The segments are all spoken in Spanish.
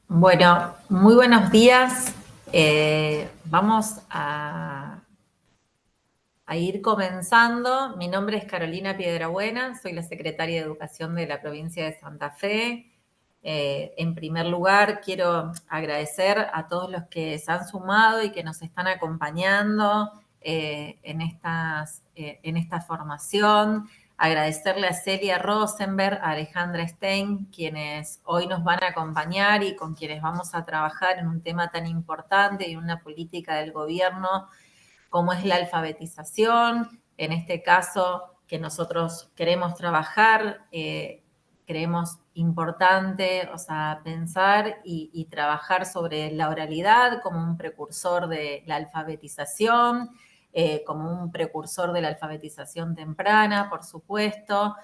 Bueno, muy buenos días. Vamos a ir comenzando. Mi nombre es Carolina Piedrabuena, soy la secretaria de Educación de la provincia de Santa Fe. En primer lugar, quiero agradecer a todos los que se han sumado y que nos están acompañando en esta formación. Agradecerle a Celia Rosenberg, a Alejandra Stein, quienes hoy nos van a acompañar y con quienes vamos a trabajar en un tema tan importante y una política del gobierno como es la alfabetización, en este caso que nosotros queremos trabajar, creemos importante, o sea, pensar y trabajar sobre la oralidad como un precursor de la alfabetización, como un precursor de la alfabetización temprana, por supuesto,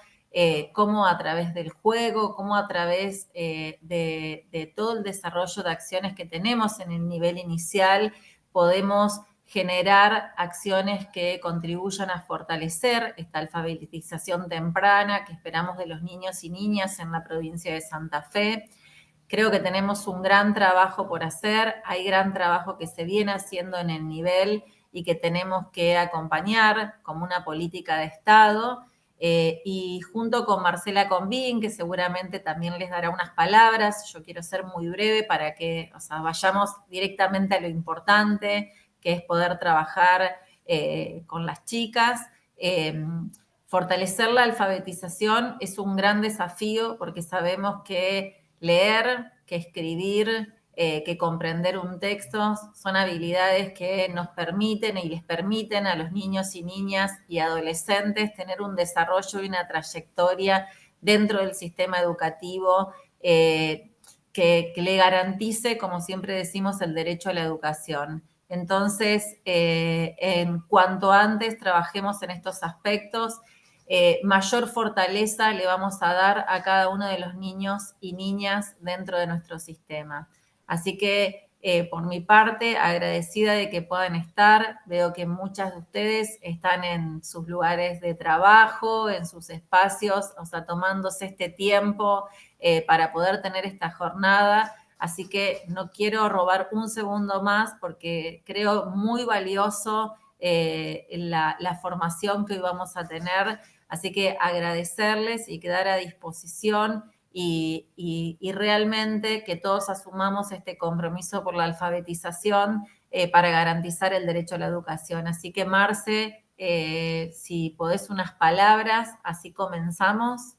cómo a través del juego, cómo a través de todo el desarrollo de acciones que tenemos en el nivel inicial podemos generar acciones que contribuyan a fortalecer esta alfabetización temprana que esperamos de los niños y niñas en la provincia de Santa Fe. Creo que tenemos un gran trabajo por hacer, hay gran trabajo que se viene haciendo en el nivel y que tenemos que acompañar como una política de Estado. Y junto con Marcela Convín, que seguramente también les dará unas palabras, yo quiero ser muy breve para que vayamos directamente a lo importante, que es poder trabajar con las chicas. Fortalecer la alfabetización es un gran desafío porque sabemos que leer, que escribir, que comprender un texto son habilidades que nos permiten y les permiten a los niños y niñas y adolescentes tener un desarrollo y una trayectoria dentro del sistema educativo que le garantice, como siempre decimos, el derecho a la educación. Entonces, en cuanto antes trabajemos en estos aspectos, mayor fortaleza le vamos a dar a cada uno de los niños y niñas dentro de nuestro sistema. Así que, por mi parte, agradecida de que puedan estar. Veo que muchas de ustedes están en sus lugares de trabajo, en sus espacios, o sea, tomándose este tiempo para poder tener esta jornada. Así que no quiero robar un segundo más porque creo muy valioso la formación que hoy vamos a tener. Así que agradecerles y quedar a disposición y realmente que todos asumamos este compromiso por la alfabetización para garantizar el derecho a la educación. Así que Marce, si podés unas palabras, así comenzamos.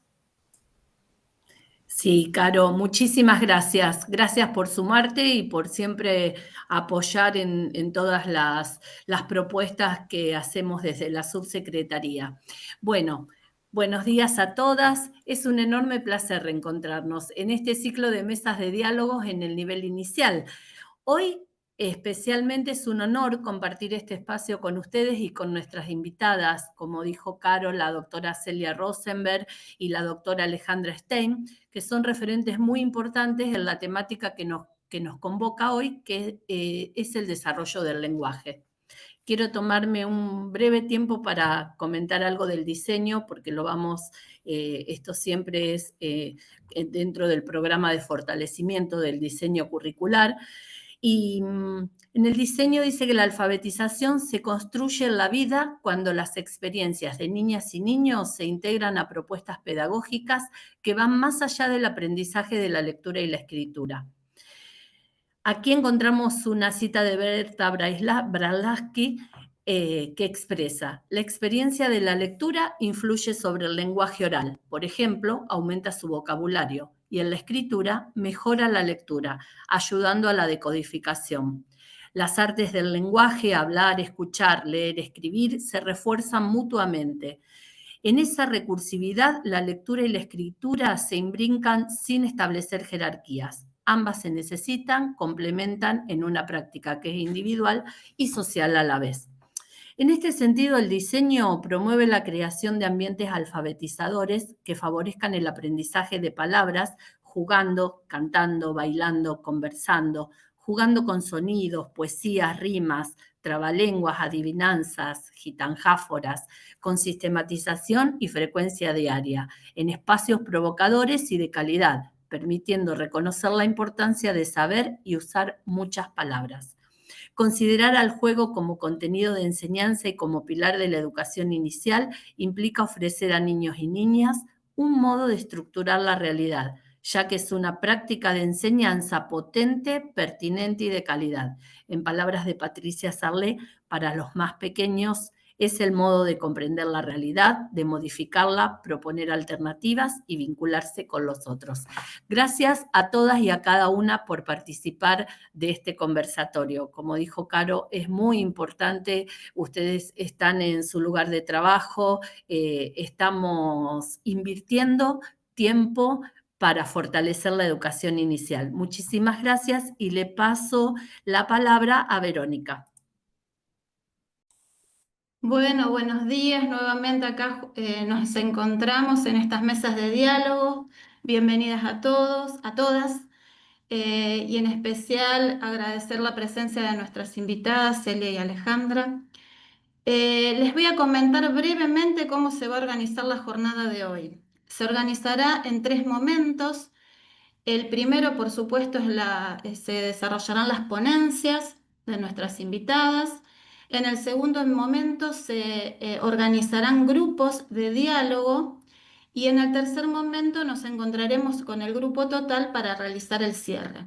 Sí, Caro, muchísimas gracias. Gracias por sumarte y por siempre apoyar en todas las propuestas que hacemos desde la subsecretaría. Bueno, buenos días a todas. Es un enorme placer reencontrarnos en este ciclo de mesas de diálogos en el nivel inicial. Hoy especialmente es un honor compartir este espacio con ustedes y con nuestras invitadas, como dijo Caro, la doctora Celia Rosenberg y la doctora Alejandra Stein, que son referentes muy importantes en la temática que nos convoca hoy, que es el desarrollo del lenguaje. Quiero tomarme un breve tiempo para comentar algo del diseño, porque esto siempre es dentro del programa de fortalecimiento del diseño curricular. Y en el diseño dice que la alfabetización se construye en la vida cuando las experiencias de niñas y niños se integran a propuestas pedagógicas que van más allá del aprendizaje de la lectura y la escritura. Aquí encontramos una cita de Berta Bralaski que expresa: la experiencia de la lectura influye sobre el lenguaje oral. Por ejemplo, aumenta su vocabulario, y en la escritura mejora la lectura, ayudando a la decodificación. Las artes del lenguaje, hablar, escuchar, leer, escribir, se refuerzan mutuamente. En esa recursividad, la lectura y la escritura se imbrincan sin establecer jerarquías. Ambas se necesitan, complementan en una práctica que es individual y social a la vez. En este sentido, el diseño promueve la creación de ambientes alfabetizadores que favorezcan el aprendizaje de palabras, jugando, cantando, bailando, conversando, jugando con sonidos, poesías, rimas, trabalenguas, adivinanzas, gitanjáforas, con sistematización y frecuencia diaria, en espacios provocadores y de calidad, permitiendo reconocer la importancia de saber y usar muchas palabras. Considerar al juego como contenido de enseñanza y como pilar de la educación inicial implica ofrecer a niños y niñas un modo de estructurar la realidad, ya que es una práctica de enseñanza potente, pertinente y de calidad. En palabras de Patricia Sarlé, para los más pequeños es el modo de comprender la realidad, de modificarla, proponer alternativas y vincularse con los otros. Gracias a todas y a cada una por participar de este conversatorio. Como dijo Caro, es muy importante, ustedes están en su lugar de trabajo, estamos invirtiendo tiempo para fortalecer la educación inicial. Muchísimas gracias y le paso la palabra a Verónica. Bueno, buenos días. Nuevamente acá nos encontramos en estas mesas de diálogo. Bienvenidas a todos, a todas. Y en especial agradecer la presencia de nuestras invitadas, Celia y Alejandra. Les voy a comentar brevemente cómo se va a organizar la jornada de hoy. Se organizará en 3 momentos. El primero, por supuesto, se desarrollarán las ponencias de nuestras invitadas. En el segundo momento se organizarán grupos de diálogo y en el tercer momento nos encontraremos con el grupo total para realizar el cierre.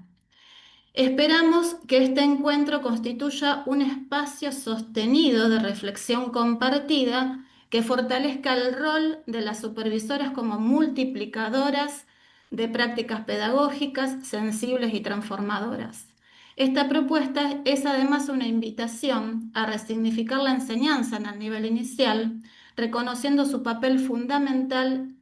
Esperamos que este encuentro constituya un espacio sostenido de reflexión compartida que fortalezca el rol de las supervisoras como multiplicadoras de prácticas pedagógicas sensibles y transformadoras. Esta propuesta es además una invitación a resignificar la enseñanza en el nivel inicial, reconociendo su papel fundamental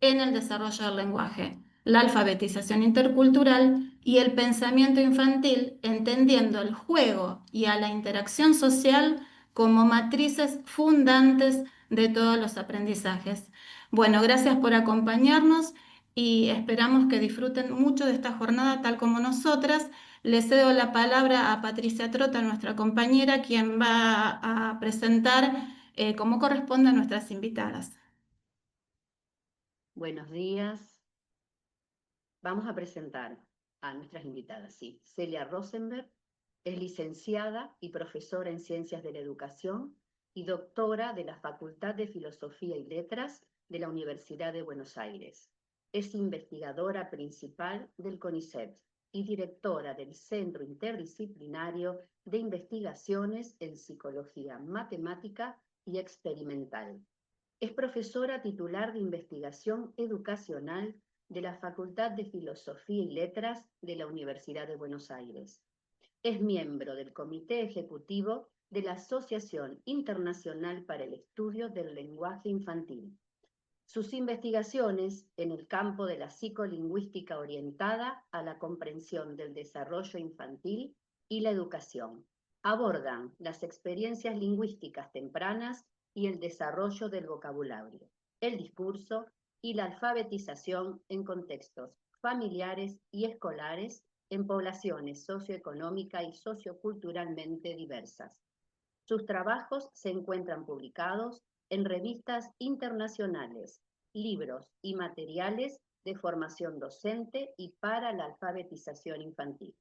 en el desarrollo del lenguaje, la alfabetización intercultural y el pensamiento infantil, entendiendo el juego y a la interacción social como matrices fundantes de todos los aprendizajes. Bueno, gracias por acompañarnos y esperamos que disfruten mucho de esta jornada tal como nosotras. Le cedo la palabra a Patricia Trota, nuestra compañera, quien va a presentar como corresponde a nuestras invitadas. Buenos días. Vamos a presentar a nuestras invitadas. Sí. Celia Rosenberg es licenciada y profesora en Ciencias de la Educación y doctora de la Facultad de Filosofía y Letras de la Universidad de Buenos Aires. Es investigadora principal del CONICET y directora del Centro Interdisciplinario de Investigaciones en Psicología Matemática y Experimental. Es profesora titular de Investigación Educacional de la Facultad de Filosofía y Letras de la Universidad de Buenos Aires. Es miembro del Comité Ejecutivo de la Asociación Internacional para el Estudio del Lenguaje Infantil. Sus investigaciones en el campo de la psicolingüística orientada a la comprensión del desarrollo infantil y la educación abordan las experiencias lingüísticas tempranas y el desarrollo del vocabulario, el discurso y la alfabetización en contextos familiares y escolares en poblaciones socioeconómica y socioculturalmente diversas. Sus trabajos se encuentran publicados en revistas internacionales, libros y materiales de formación docente y para la alfabetización infantil.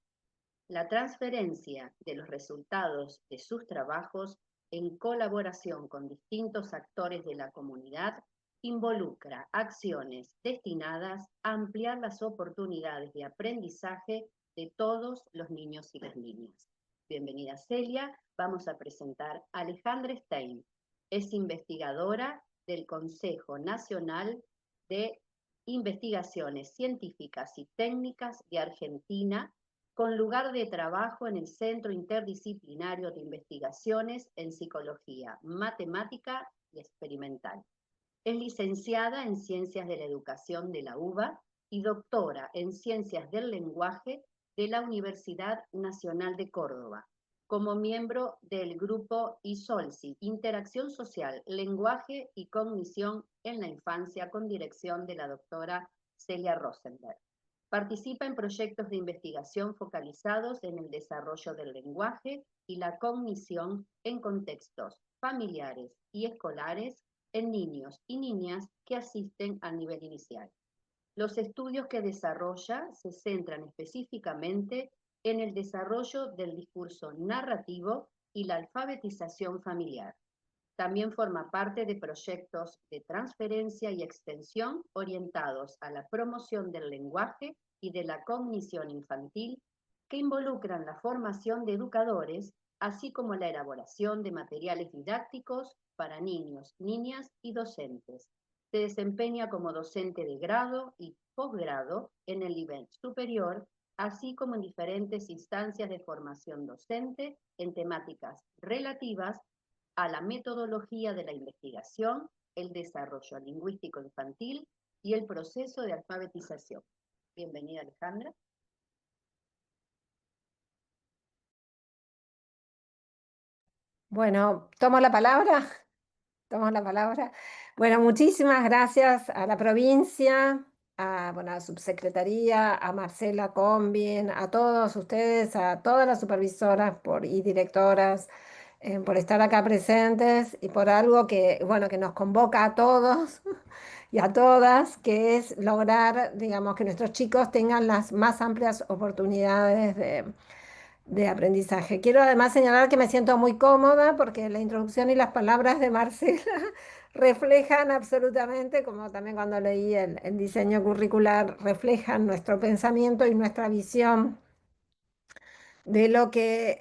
La transferencia de los resultados de sus trabajos en colaboración con distintos actores de la comunidad involucra acciones destinadas a ampliar las oportunidades de aprendizaje de todos los niños y las niñas. Bienvenida Celia, vamos a presentar a Alejandra Stein. Es investigadora del Consejo Nacional de Investigaciones Científicas y Técnicas de Argentina, con lugar de trabajo en el Centro Interdisciplinario de Investigaciones en Psicología Matemática y Experimental. Es licenciada en Ciencias de la Educación de la UBA y doctora en Ciencias del Lenguaje de la Universidad Nacional de Córdoba, como miembro del grupo ISOLSI, Interacción Social, Lenguaje y Cognición en la Infancia, con dirección de la doctora Celia Rosenberg. Participa en proyectos de investigación focalizados en el desarrollo del lenguaje y la cognición en contextos familiares y escolares en niños y niñas que asisten al nivel inicial. Los estudios que desarrolla se centran específicamente en el desarrollo del discurso narrativo y la alfabetización familiar. También forma parte de proyectos de transferencia y extensión orientados a la promoción del lenguaje y de la cognición infantil que involucran la formación de educadores, así como la elaboración de materiales didácticos para niños, niñas y docentes. Se desempeña como docente de grado y posgrado en el nivel superior, así como en diferentes instancias de formación docente en temáticas relativas a la metodología de la investigación, el desarrollo lingüístico infantil y el proceso de alfabetización. Bienvenida, Alejandra. Bueno, tomo la palabra. Tomo la palabra. Bueno, muchísimas gracias a la provincia, bueno, a la subsecretaría, a Marcela Combin, a todos ustedes, a todas las supervisoras y directoras, por estar acá presentes y por algo que, bueno, que nos convoca a todos y a todas, que es lograr, digamos, que nuestros chicos tengan las más amplias oportunidades de aprendizaje. Quiero además señalar que me siento muy cómoda porque la introducción y las palabras de Marcela reflejan absolutamente, como también cuando leí el diseño curricular, reflejan nuestro pensamiento y nuestra visión de lo que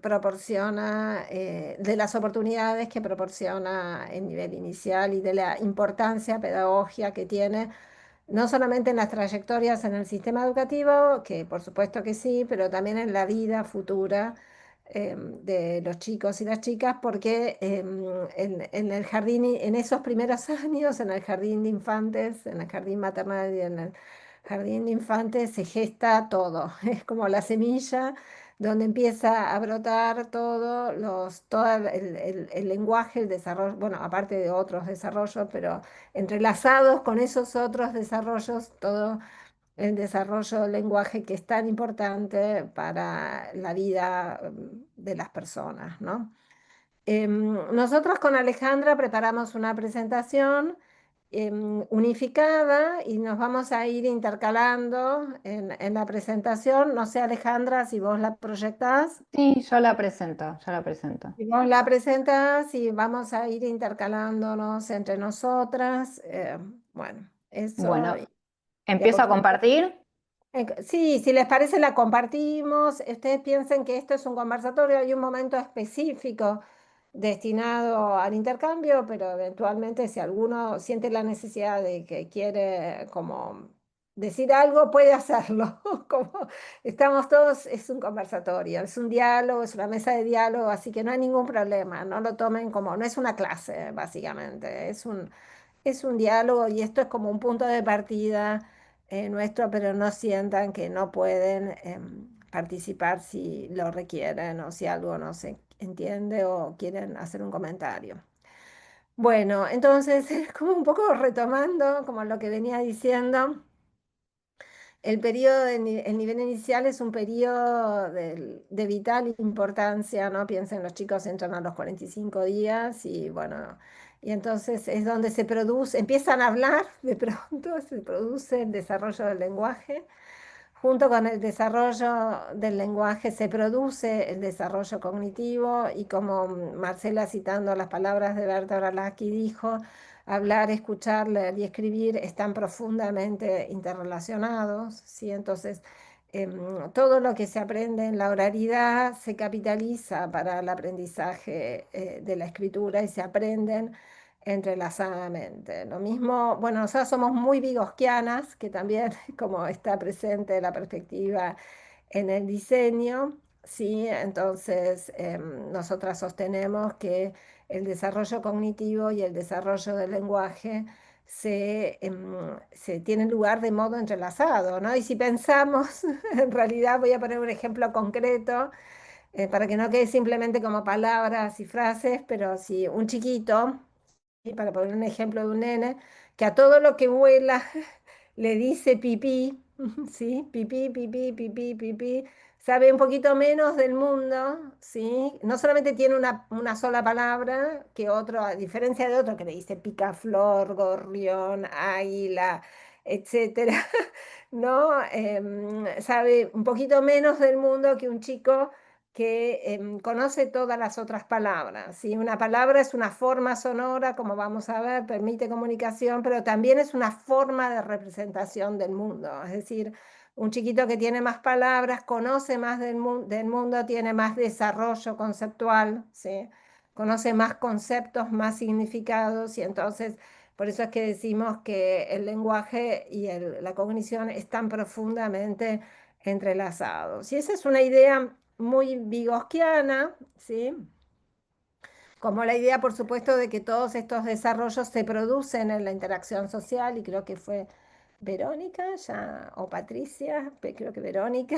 proporciona, de las oportunidades que proporciona el nivel inicial y de la importancia pedagógica que tiene no solamente en las trayectorias en el sistema educativo, que por supuesto que sí, pero también en la vida futura de los chicos y las chicas, porque en el jardín, en esos primeros años, en el jardín de infantes, en el jardín maternal y en el jardín de infantes se gesta todo. Es como la semilla donde empieza a brotar todo el lenguaje, el desarrollo, bueno, aparte de otros desarrollos, pero entrelazados con esos otros desarrollos, todo el desarrollo del lenguaje que es tan importante para la vida de las personas, ¿no? Nosotros con Alejandra preparamos una presentación unificada y nos vamos a ir intercalando en la presentación. No sé, Alejandra, si vos la proyectás. Sí, yo la presento, yo la presento. Si vos la presentás y vamos a ir intercalándonos entre nosotras. Bueno, eso. Bueno, empiezo a compartir. Sí, si les parece la compartimos. Ustedes piensen que esto es un conversatorio, hay un momento específico destinado al intercambio, pero eventualmente si alguno siente la necesidad de que quiere como decir algo, puede hacerlo. Como estamos todos, es un conversatorio, es un diálogo, es una mesa de diálogo, así que no hay ningún problema, no lo tomen como, no es una clase, básicamente, es un diálogo y esto es como un punto de partida nuestro, pero no sientan que no pueden participar si lo requieren o si algo no se entiende o quieren hacer un comentario. Bueno, entonces, como un poco retomando como lo que venía diciendo, el periodo el nivel inicial es un periodo de vital importancia, ¿no? Piensen, los chicos entran a los 45 días y bueno, y entonces es donde se produce, empiezan a hablar, de pronto se produce el desarrollo del lenguaje. Junto con el desarrollo del lenguaje se produce el desarrollo cognitivo y como Marcela citando las palabras de Berta Orlowski dijo, hablar, escuchar, leer y escribir están profundamente interrelacionados, ¿sí? Entonces, todo lo que se aprende en la oralidad se capitaliza para el aprendizaje de la escritura y se aprenden entrelazadamente. Lo mismo, bueno, nosotros somos muy vigosquianas, que también como está presente la perspectiva en el diseño, ¿sí? Entonces, nosotras sostenemos que el desarrollo cognitivo y el desarrollo del lenguaje se tienen lugar de modo entrelazado, ¿no? Y si pensamos, en realidad voy a poner un ejemplo concreto, para que no quede simplemente como palabras y frases, pero si un chiquito, y para poner un ejemplo de un nene, que a todo lo que vuela le dice pipí, ¿sí? Pipí, pipí, pipí, pipí, sabe un poquito menos del mundo, ¿sí? No solamente tiene una sola palabra que otro, a diferencia de otro que le dice picaflor, gorrión, águila, etcétera, ¿no? Sabe un poquito menos del mundo que un chico que conoce todas las otras palabras. ¿Sí? Una palabra es una forma sonora, como vamos a ver, permite comunicación, pero también es una forma de representación del mundo. Es decir, un chiquito que tiene más palabras, conoce más del mundo, tiene más desarrollo conceptual, ¿sí? Conoce más conceptos, más significados, y entonces por eso es que decimos que el lenguaje y la cognición están profundamente entrelazados. Y esa es una idea muy vygotskiana, ¿sí? Como la idea, por supuesto, de que todos estos desarrollos se producen en la interacción social, y creo que fue Verónica ya, o Patricia, creo que Verónica,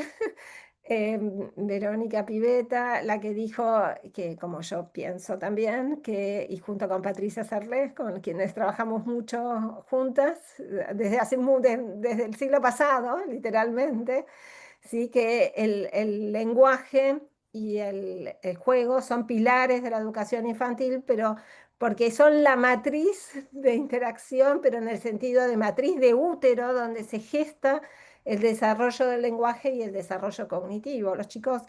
Verónica Pivetta, la que dijo que, como yo pienso también, que, y junto con Patricia Sarles, con quienes trabajamos mucho juntas, desde el siglo pasado, literalmente, ¿sí? Que el lenguaje y el juego son pilares de la educación infantil, pero porque son la matriz de interacción, pero en el sentido de matriz de útero, donde se gesta el desarrollo del lenguaje y el desarrollo cognitivo. Los chicos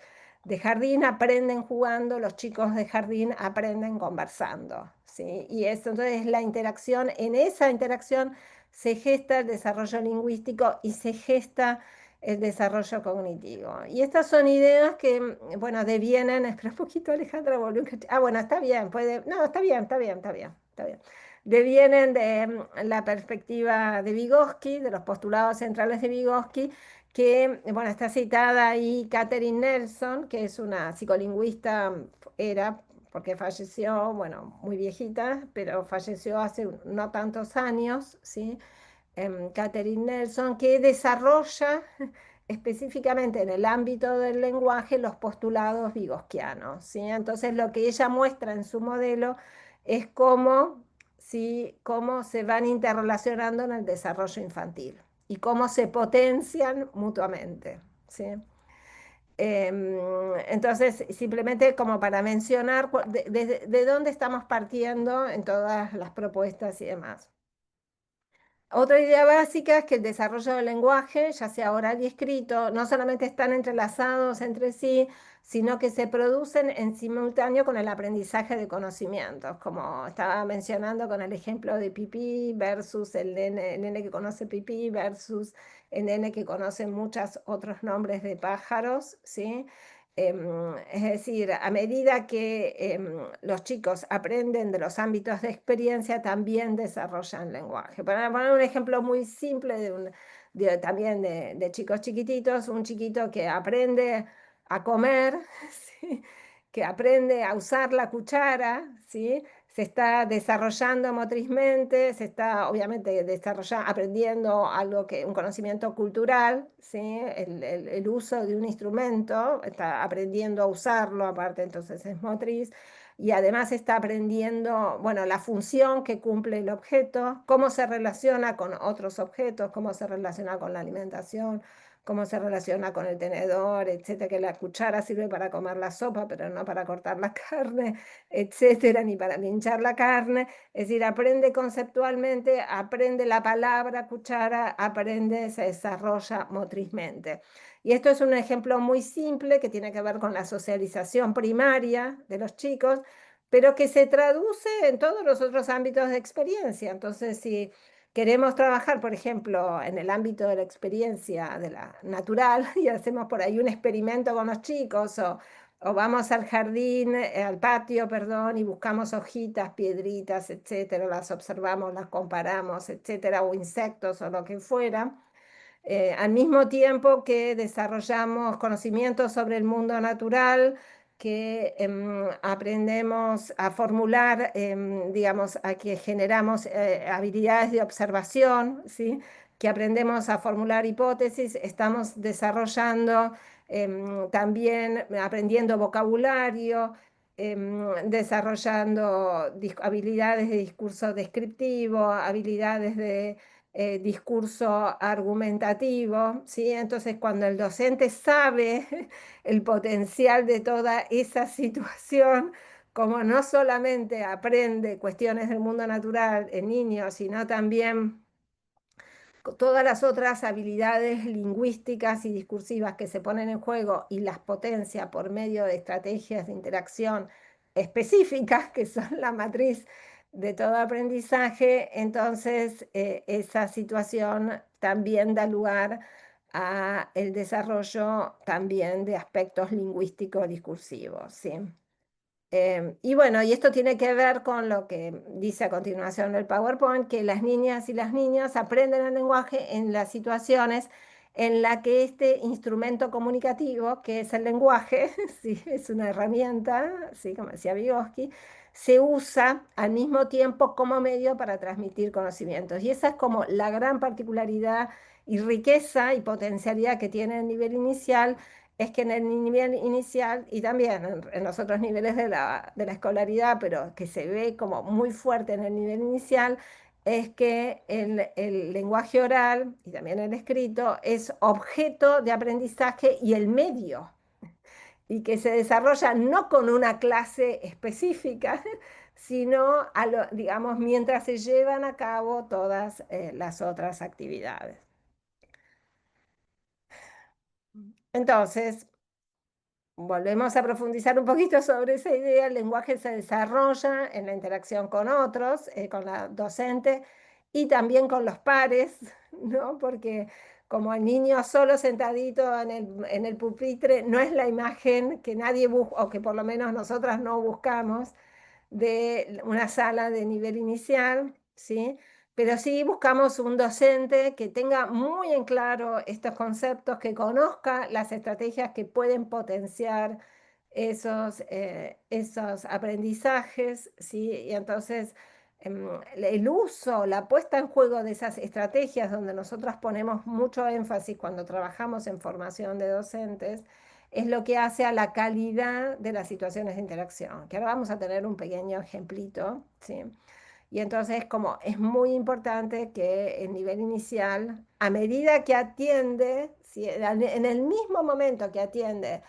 de jardín aprenden jugando, los chicos de jardín aprenden conversando, ¿sí? Y eso, entonces la interacción, en esa interacción se gesta el desarrollo lingüístico y se gesta el desarrollo cognitivo. Y estas son ideas que, bueno, devienen, espera un poquito, Alejandra, volvió bueno, está bien, no, está bien, está bien, está bien, está bien. Devienen de la perspectiva de Vygotsky, de los postulados centrales de Vygotsky, que, bueno, está citada ahí Catherine Nelson, que es una psicolingüista, era, porque falleció, bueno, muy viejita, pero falleció hace no tantos años, ¿sí? Catherine Nelson, que desarrolla específicamente en el ámbito del lenguaje los postulados vygotskianos, ¿sí? Entonces lo que ella muestra en su modelo es cómo, ¿sí? Cómo se van interrelacionando en el desarrollo infantil y cómo se potencian mutuamente, ¿sí? Entonces, simplemente como para mencionar de dónde estamos partiendo en todas las propuestas y demás. Otra idea básica es que el desarrollo del lenguaje, ya sea oral y escrito, no solamente están entrelazados entre sí, sino que se producen en simultáneo con el aprendizaje de conocimientos, como estaba mencionando con el ejemplo de pipí versus el nene que conoce pipí versus el nene que conoce muchos otros nombres de pájaros, ¿sí? Es decir, a medida que los chicos aprenden de los ámbitos de experiencia, también desarrollan lenguaje. Para poner un ejemplo muy simple también de chicos chiquititos, un chiquito que aprende a comer, ¿sí? Que aprende a usar la cuchara, ¿sí? Se está desarrollando motrizmente, se está obviamente aprendiendo un conocimiento cultural, ¿sí? El uso de un instrumento, está aprendiendo a usarlo, aparte entonces es motriz, y además está aprendiendo, bueno, la función que cumple el objeto, cómo se relaciona con otros objetos, cómo se relaciona con la alimentación, cómo se relaciona con el tenedor, etcétera, que la cuchara sirve para comer la sopa, pero no para cortar la carne, etcétera, ni para pinchar la carne. Es decir, aprende conceptualmente, aprende la palabra cuchara, aprende, se desarrolla motrizmente. Y esto es un ejemplo muy simple que tiene que ver con la socialización primaria de los chicos, pero que se traduce en todos los otros ámbitos de experiencia. Entonces, si queremos trabajar, por ejemplo, en el ámbito de la experiencia de la natural y hacemos por ahí un experimento con los chicos o vamos al jardín, al patio, perdón, y buscamos hojitas, piedritas, etcétera, las observamos, las comparamos, etcétera, o insectos o lo que fuera, al mismo tiempo que desarrollamos conocimientos sobre el mundo natural, que aprendemos a formular, digamos, a que generamos habilidades de observación, ¿sí? Que aprendemos a formular hipótesis, estamos desarrollando también, aprendiendo vocabulario, desarrollando habilidades de discurso descriptivo, habilidades de discurso argumentativo, ¿sí? Entonces, cuando el docente sabe el potencial de toda esa situación, como no solamente aprende cuestiones del mundo natural en niños, sino también todas las otras habilidades lingüísticas y discursivas que se ponen en juego y las potencia por medio de estrategias de interacción específicas, que son la matriz de todo aprendizaje, entonces esa situación también da lugar a el desarrollo también de aspectos lingüísticos discursivos, ¿sí? Y bueno, y esto tiene que ver con lo que dice a continuación el PowerPoint, que las niñas y las niños aprenden el lenguaje en las situaciones en la que este instrumento comunicativo, que es el lenguaje, ¿sí? Es una herramienta, ¿sí? Como decía Vygotsky, se usa al mismo tiempo como medio para transmitir conocimientos. Y esa es como la gran particularidad y riqueza y potencialidad que tiene el nivel inicial, es que en el nivel inicial y también en los otros niveles de la escolaridad, pero que se ve como muy fuerte en el nivel inicial, es que el lenguaje oral y también el escrito es objeto de aprendizaje y el medio, y que se desarrolla no con una clase específica, sino, digamos, mientras se llevan a cabo todas las otras actividades. Entonces, volvemos a profundizar un poquito sobre esa idea. El lenguaje se desarrolla en la interacción con otros, con la docente y también con los pares, ¿no? Porque como el niño solo sentadito en el pupitre no es la imagen que nadie busca, o que por lo menos nosotras no buscamos, de una sala de nivel inicial, ¿sí? Pero sí buscamos un docente que tenga muy en claro estos conceptos, que conozca las estrategias que pueden potenciar esos aprendizajes, ¿sí? Y entonces el uso, la puesta en juego de esas estrategias, donde nosotros ponemos mucho énfasis cuando trabajamos en formación de docentes, es lo que hace a la calidad de las situaciones de interacción, que ahora vamos a tener un pequeño ejemplito, ¿sí? Y entonces como es muy importante que el nivel inicial, a medida que atiende, ¿sí? En el mismo momento que atiende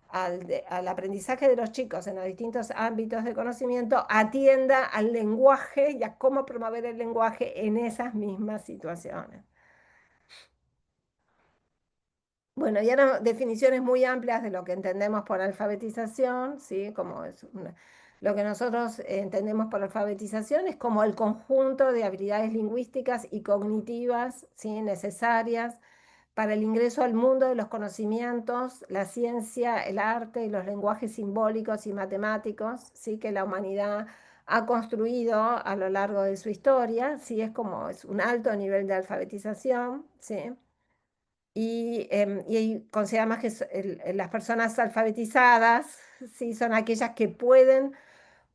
al aprendizaje de los chicos en los distintos ámbitos de conocimiento, atienda al lenguaje y a cómo promover el lenguaje en esas mismas situaciones. Bueno, y ahora definiciones muy amplias de lo que entendemos por alfabetización, ¿sí? Como lo que nosotros entendemos por alfabetización es como el conjunto de habilidades lingüísticas y cognitivas, ¿sí? Necesarias para el ingreso al mundo de los conocimientos, la ciencia, el arte y los lenguajes simbólicos y matemáticos, ¿sí? Que la humanidad ha construido a lo largo de su historia, ¿sí? Es un alto nivel de alfabetización, ¿sí? Y consideramos que las personas alfabetizadas, ¿sí? Son aquellas que pueden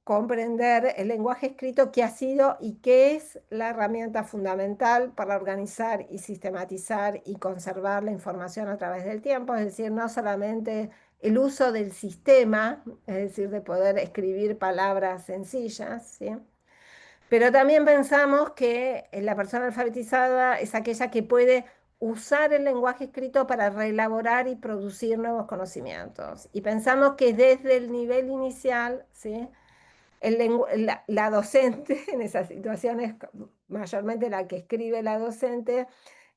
comprender el lenguaje escrito, que ha sido y que es la herramienta fundamental para organizar y sistematizar y conservar la información a través del tiempo, es decir, no solamente el uso del sistema, es decir, de poder escribir palabras sencillas, ¿sí? Pero también pensamos que la persona alfabetizada es aquella que puede usar el lenguaje escrito para reelaborar y producir nuevos conocimientos. Y pensamos que desde el nivel inicial, ¿sí? La docente, en esas situaciones, mayormente la que escribe la docente,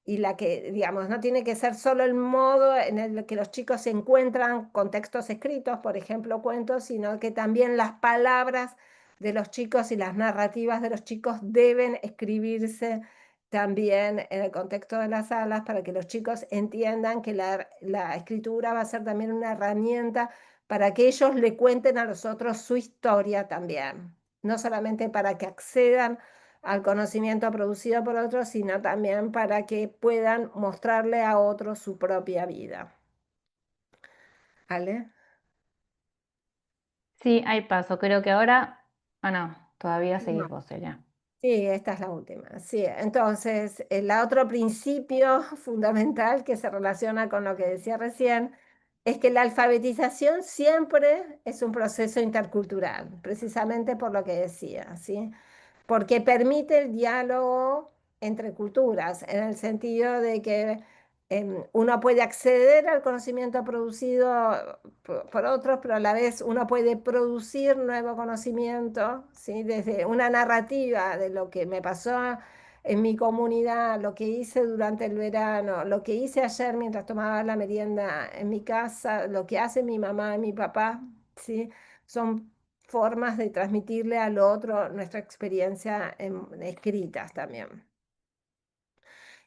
y la que, digamos, no tiene que ser solo el modo en el que los chicos se encuentran con textos escritos, por ejemplo, cuentos, sino que también las palabras de los chicos y las narrativas de los chicos deben escribirse también en el contexto de las salas, para que los chicos entiendan que la escritura va a ser también una herramienta para que ellos le cuenten a los otros su historia también, no solamente para que accedan al conocimiento producido por otros, sino también para que puedan mostrarle a otros su propia vida. ¿Vale? Sí, hay paso. Creo que ahora. Ah, no, todavía seguís No. vos, Celia. Sí, esta es la última. Sí, entonces, el otro principio fundamental que se relaciona con lo que decía recién es que la alfabetización siempre es un proceso intercultural, precisamente por lo que decía, ¿sí? Porque permite el diálogo entre culturas, en el sentido de que uno puede acceder al conocimiento producido por otros, pero a la vez uno puede producir nuevo conocimiento, ¿sí? Desde una narrativa de lo que me pasó en mi comunidad, lo que hice durante el verano, lo que hice ayer mientras tomaba la merienda en mi casa, lo que hace mi mamá y mi papá, ¿sí? Son formas de transmitirle al otro nuestra experiencia escritas también.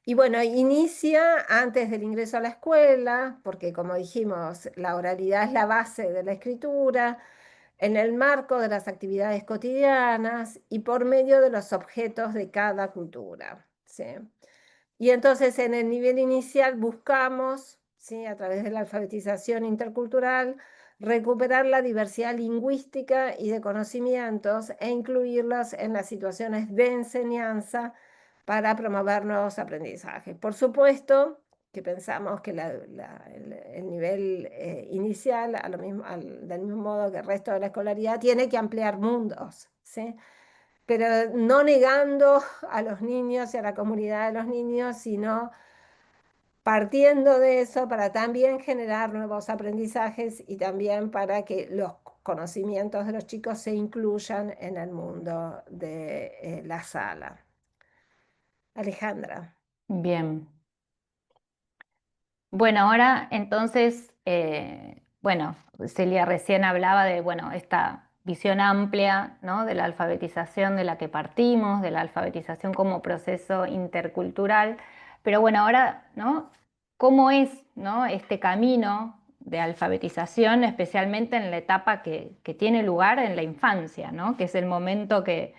Y bueno, inicia antes del ingreso a la escuela, porque como dijimos, la oralidad es la base de la escritura, en el marco de las actividades cotidianas y por medio de los objetos de cada cultura, ¿sí? Y entonces en el nivel inicial buscamos, ¿sí?, a través de la alfabetización intercultural, recuperar la diversidad lingüística y de conocimientos e incluirlos en las situaciones de enseñanza para promover nuevos aprendizajes. Por supuesto que pensamos que el nivel inicial, del mismo modo que el resto de la escolaridad, tiene que ampliar mundos, ¿sí? Pero no negando a los niños y a la comunidad de los niños, sino partiendo de eso para también generar nuevos aprendizajes y también para que los conocimientos de los chicos se incluyan en el mundo de la sala. Alejandra. Bien. Bueno, ahora entonces, bueno, Celia recién hablaba de, bueno, esta visión amplia, ¿no?, de la alfabetización de la que partimos, de la alfabetización como proceso intercultural, pero bueno, ahora, ¿no?, ¿cómo es, ¿no?, este camino de alfabetización, especialmente en la etapa que tiene lugar en la infancia, ¿no?, que es el momento que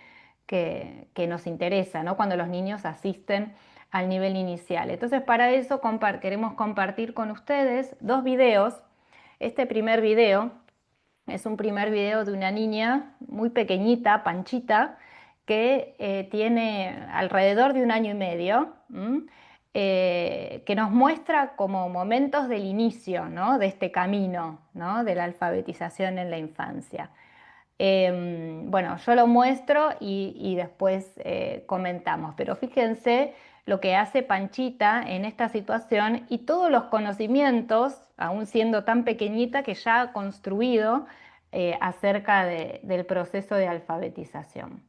nos interesa, ¿no?, cuando los niños asisten al nivel inicial? Entonces, para eso queremos compartir con ustedes 2 videos. Este primer video es un primer video de una niña muy pequeñita, Panchita, que tiene alrededor de 1 año y medio, que nos muestra como momentos del inicio, ¿no?, de este camino, ¿no?, de la alfabetización en la infancia. Bueno, yo lo muestro y después comentamos, pero fíjense lo que hace Panchita en esta situación y todos los conocimientos, aún siendo tan pequeñita, que ya ha construido acerca del proceso de alfabetización.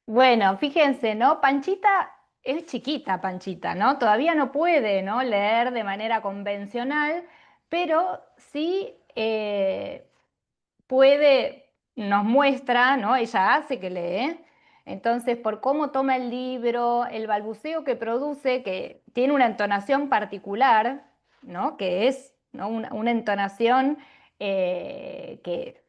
Bueno, fíjense, ¿no? Panchita es chiquita, Panchita, ¿no? Todavía no puede, ¿no?, leer de manera convencional, pero sí puede, nos muestra, ¿no?, ella hace que lee. Entonces, por cómo toma el libro, el balbuceo que produce, que tiene una entonación particular, ¿no?, que es, ¿no?, una entonación que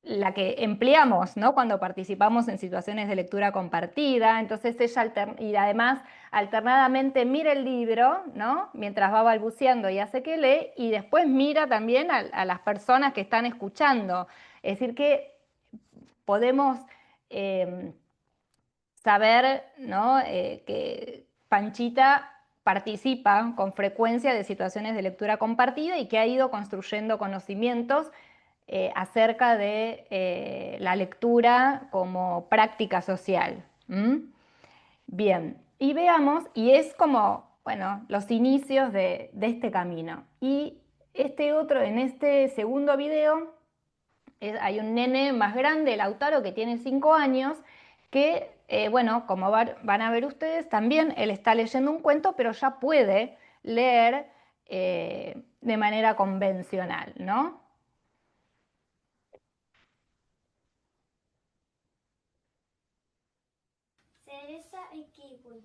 la que empleamos, ¿no?, cuando participamos en situaciones de lectura compartida. Entonces ella, y además alternadamente mira el libro, ¿no?, mientras va balbuceando y hace que lee, y después mira también a las personas que están escuchando. Es decir, que podemos saber, ¿no?, que Panchita participa con frecuencia de situaciones de lectura compartida y que ha ido construyendo conocimientos acerca de la lectura como práctica social. Bien, y veamos, y es como, bueno, los inicios de este camino. Y en este segundo video, hay un nene más grande, Lautaro, que tiene 5 años, que, bueno, como van a ver ustedes, también él está leyendo un cuento, pero ya puede leer de manera convencional, ¿no? Cereza y kiwi.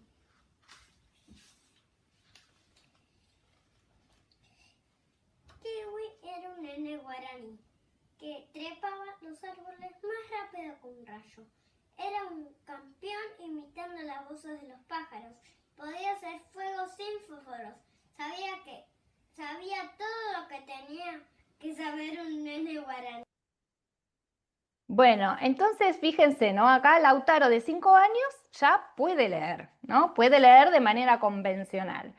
Kiwi era un nene guaraní que trepaba los árboles más rápido que un rayo. Era un campeón imitando las voces de los pájaros. Podía hacer fuego sin fósforos. Sabía todo lo que tenía que saber un nene guaraní. Bueno, entonces fíjense, ¿no? Acá Lautaro de 5 años ya puede leer, ¿no? Puede leer de manera convencional.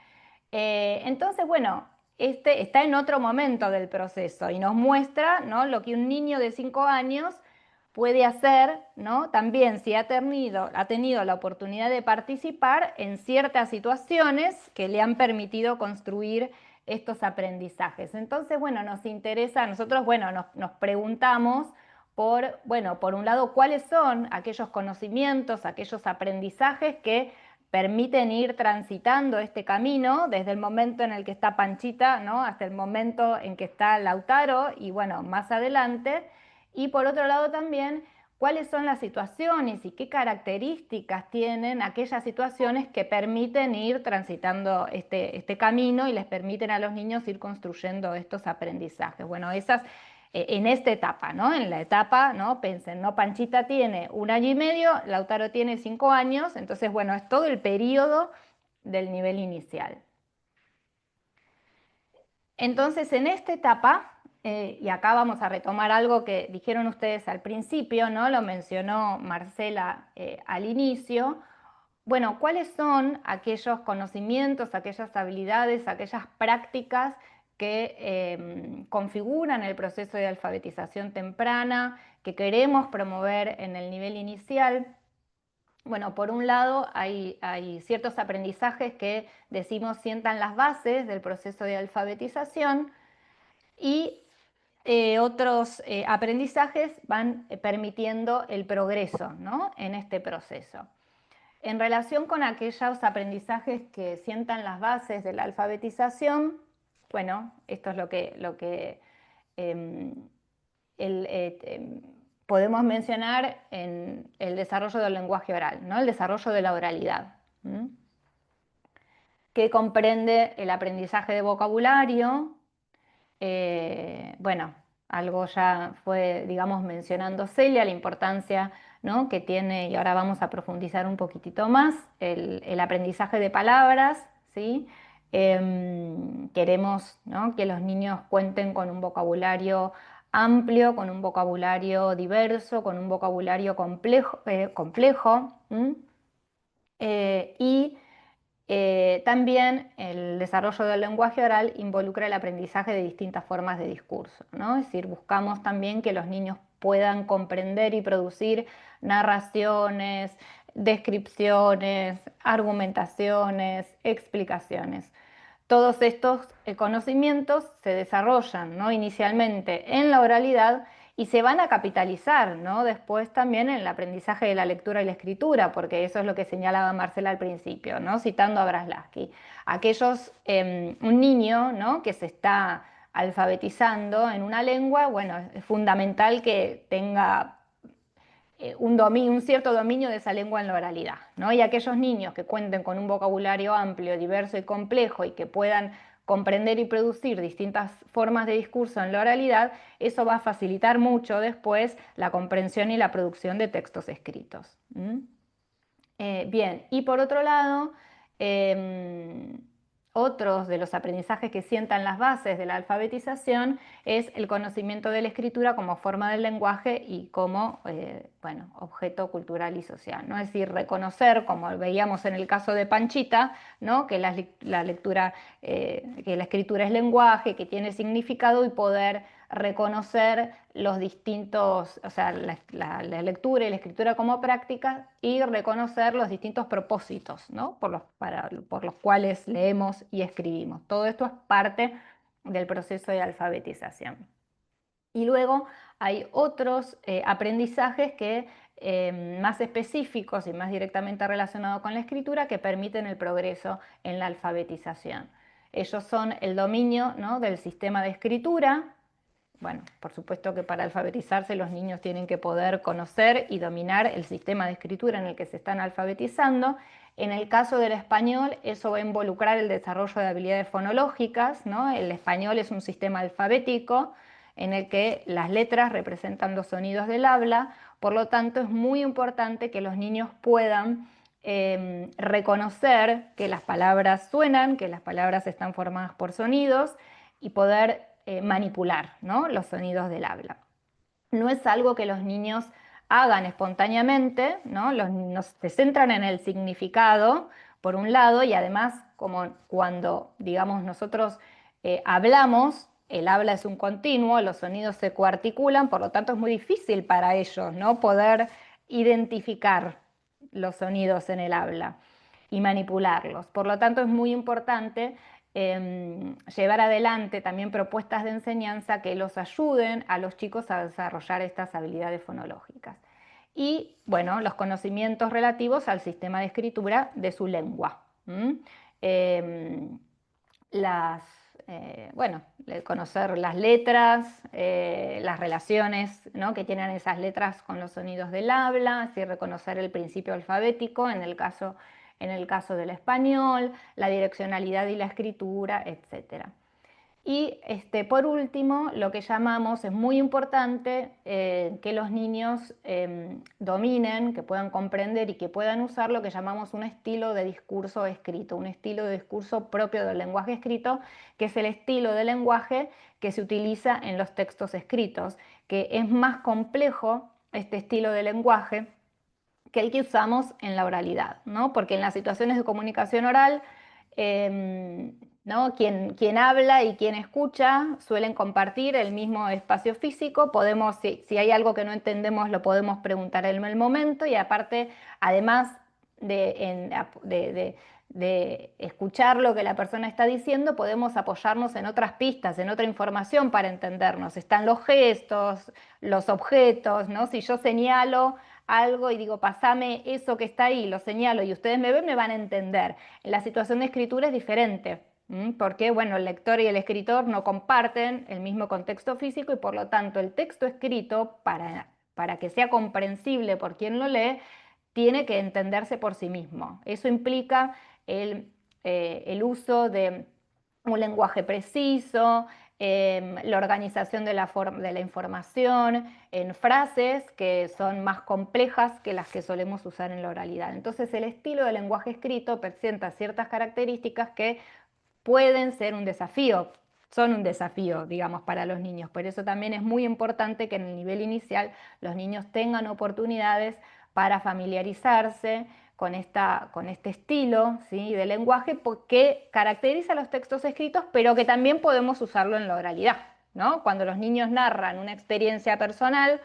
Entonces, bueno, este está en otro momento del proceso y nos muestra, ¿no?, lo que un niño de 5 años puede hacer, ¿no? También si ha tenido la oportunidad de participar en ciertas situaciones que le han permitido construir estos aprendizajes. Entonces, bueno, nos interesa, nosotros, bueno, nos preguntamos por un lado, cuáles son aquellos conocimientos, aquellos aprendizajes que permiten ir transitando este camino desde el momento en el que está Panchita, ¿no?, hasta el momento en que está Lautaro y, bueno, más adelante. Y por otro lado también, cuáles son las situaciones y qué características tienen aquellas situaciones que permiten ir transitando este camino y les permiten a los niños ir construyendo estos aprendizajes. Bueno, esas en esta etapa, ¿no? En la etapa, ¿no? Piensen, ¿no? Panchita tiene 1 año y medio, Lautaro tiene 5 años, entonces, bueno, es todo el periodo del nivel inicial. Entonces, en esta etapa, y acá vamos a retomar algo que dijeron ustedes al principio, ¿no? Lo mencionó Marcela al inicio. Bueno, ¿cuáles son aquellos conocimientos, aquellas habilidades, aquellas prácticas que configuran el proceso de alfabetización temprana, que queremos promover en el nivel inicial? Bueno, por un lado hay ciertos aprendizajes que decimos sientan las bases del proceso de alfabetización y otros aprendizajes van permitiendo el progreso, ¿no?, en este proceso. En relación con aquellos aprendizajes que sientan las bases de la alfabetización, bueno, esto es lo que podemos mencionar en el desarrollo del lenguaje oral, ¿no?, el desarrollo de la oralidad, que comprende el aprendizaje de vocabulario. Bueno, algo ya fue, digamos, mencionando Celia, la importancia, ¿no?, que tiene, y ahora vamos a profundizar un poquitito más, el aprendizaje de palabras, ¿sí? Queremos, ¿no?, que los niños cuenten con un vocabulario amplio, con un vocabulario diverso, con un vocabulario complejo, y también el desarrollo del lenguaje oral involucra el aprendizaje de distintas formas de discurso, ¿no? Es decir, buscamos también que los niños puedan comprender y producir narraciones, descripciones, argumentaciones, explicaciones. Todos estos conocimientos se desarrollan, ¿no?, inicialmente en la oralidad y se van a capitalizar, ¿no?, después también en el aprendizaje de la lectura y la escritura, porque eso es lo que señalaba Marcela al principio, ¿no?, citando a Braslavsky. Un niño, ¿no?, que se está alfabetizando en una lengua, bueno, es fundamental que tenga un cierto dominio de esa lengua en la oralidad, ¿no? Y aquellos niños que cuenten con un vocabulario amplio, diverso y complejo y que puedan comprender y producir distintas formas de discurso en la oralidad, eso va a facilitar mucho después la comprensión y la producción de textos escritos. Bien, y por otro lado, otros de los aprendizajes que sientan las bases de la alfabetización es el conocimiento de la escritura como forma del lenguaje y como bueno, objeto cultural y social, ¿no? Es decir, reconocer, como veíamos en el caso de Panchita, ¿no?, que la lectura, que la escritura es lenguaje, que tiene significado, y poder reconocer los distintos, o sea, la lectura y la escritura como práctica, y reconocer los distintos propósitos, ¿no?, por los cuales leemos y escribimos. Todo esto es parte del proceso de alfabetización. Y luego hay otros aprendizajes que más específicos y más directamente relacionados con la escritura, que permiten el progreso en la alfabetización. Ellos son el dominio, ¿no?, del sistema de escritura. Bueno, por supuesto que para alfabetizarse los niños tienen que poder conocer y dominar el sistema de escritura en el que se están alfabetizando. En el caso del español, eso va a involucrar el desarrollo de habilidades fonológicas, ¿no? El español es un sistema alfabético en el que las letras representan los sonidos del habla, por lo tanto es muy importante que los niños puedan reconocer que las palabras suenan, que las palabras están formadas por sonidos, y poder manipular, ¿no?, los sonidos del habla. No es algo que los niños hagan espontáneamente, ¿no? Se centran en el significado, por un lado, y además, como cuando, digamos, nosotros hablamos, el habla es un continuo, los sonidos se coarticulan, por lo tanto es muy difícil para ellos, ¿no?, poder identificar los sonidos en el habla y manipularlos. Por lo tanto, es muy importante llevar adelante también propuestas de enseñanza que los ayuden a los chicos a desarrollar estas habilidades fonológicas. Y, bueno, los conocimientos relativos al sistema de escritura de su lengua. Conocer las letras, las relaciones, ¿no?, que tienen esas letras con los sonidos del habla, así reconocer el principio alfabético en el caso del español, la direccionalidad y la escritura, etc. Y por último, lo que llamamos, es muy importante que los niños dominen, que puedan comprender y que puedan usar lo que llamamos un estilo de discurso escrito, un estilo de discurso propio del lenguaje escrito, que es el estilo de lenguaje que se utiliza en los textos escritos, que es más complejo este estilo de lenguaje que el que usamos en la oralidad, ¿no? Porque en las situaciones de comunicación oral, ¿no?, quien habla y quien escucha suelen compartir el mismo espacio físico. Podemos, si hay algo que no entendemos, lo podemos preguntar en el momento, y aparte, además de escuchar lo que la persona está diciendo, podemos apoyarnos en otras pistas, en otra información para entendernos. Están los gestos, los objetos, ¿no? Si yo señalo algo y digo, pasame eso que está ahí, lo señalo y ustedes me ven, me van a entender. En la situación de escritura es diferente, porque, bueno, el lector y el escritor no comparten el mismo contexto físico, y por lo tanto el texto escrito, para que sea comprensible por quien lo lee, tiene que entenderse por sí mismo. Eso implica el uso de un lenguaje preciso, la organización de la información en frases que son más complejas que las que solemos usar en la oralidad. Entonces, el estilo del lenguaje escrito presenta ciertas características que pueden ser un desafío, son un desafío, digamos, para los niños. Por eso también es muy importante que en el nivel inicial los niños tengan oportunidades para familiarizarse con este estilo, ¿sí?, de lenguaje, que caracteriza los textos escritos, pero que también podemos usarlo en la oralidad, ¿no? Cuando los niños narran una experiencia personal,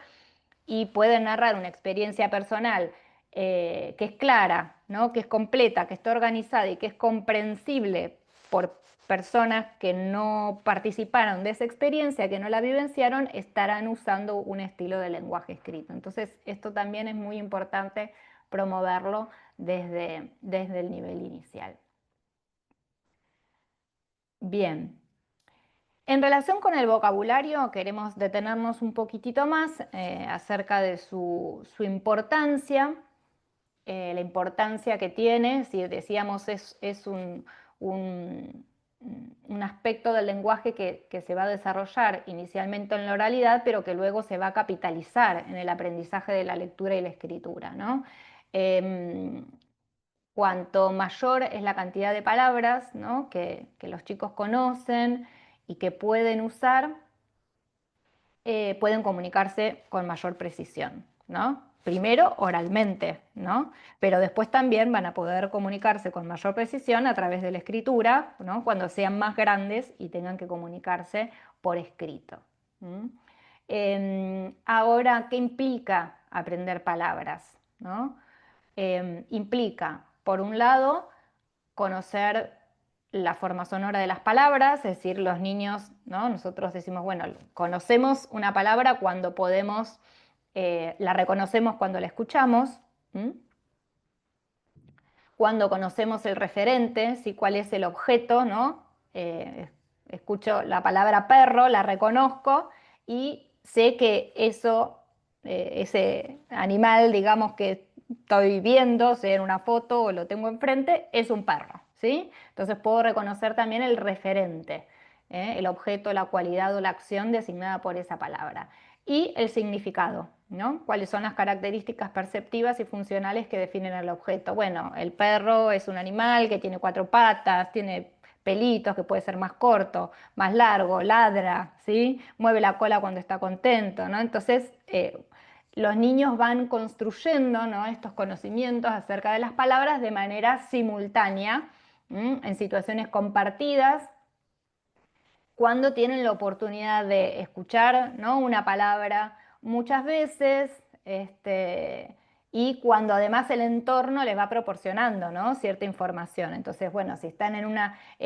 y pueden narrar una experiencia personal que es clara, ¿no?, que es completa, que está organizada y que es comprensible por personas que no participaron de esa experiencia, que no la vivenciaron, estarán usando un estilo de lenguaje escrito. Entonces, esto también es muy importante promoverlo desde el nivel inicial. Bien. En relación con el vocabulario, queremos detenernos un poquitito más acerca de su importancia, la importancia que tiene. Si decíamos, es un aspecto del lenguaje que se va a desarrollar inicialmente en la oralidad, pero que luego se va a capitalizar en el aprendizaje de la lectura y la escritura, ¿no? Cuanto mayor es la cantidad de palabras, ¿no?, que los chicos conocen y que pueden usar, pueden comunicarse con mayor precisión, ¿no? Primero oralmente, ¿no?, pero después también van a poder comunicarse con mayor precisión a través de la escritura, ¿no?, cuando sean más grandes y tengan que comunicarse por escrito. Ahora, ¿qué implica aprender palabras, ¿no? Implica, por un lado, conocer la forma sonora de las palabras, es decir, los niños, ¿no?, nosotros decimos, bueno, conocemos una palabra cuando podemos, la reconocemos cuando la escuchamos, cuando conocemos el referente, ¿sí?, cuál es el objeto, ¿no? Escucho la palabra perro, la reconozco y sé que ese animal, digamos, que estoy viendo, sea en una foto o lo tengo enfrente, es un perro, ¿sí? Entonces puedo reconocer también el referente, el objeto, la cualidad o la acción designada por esa palabra. Y el significado, ¿no? ¿Cuáles son las características perceptivas y funcionales que definen el objeto? Bueno, el perro es un animal que tiene 4 patas, tiene pelitos, que puede ser más corto, más largo, ladra, ¿sí? Mueve la cola cuando está contento, ¿no? Entonces, los niños van construyendo, ¿no?, estos conocimientos acerca de las palabras de manera simultánea, en situaciones compartidas, cuando tienen la oportunidad de escuchar, ¿no?, una palabra muchas veces, y cuando además el entorno les va proporcionando, ¿no?, cierta información. Entonces, bueno, si están en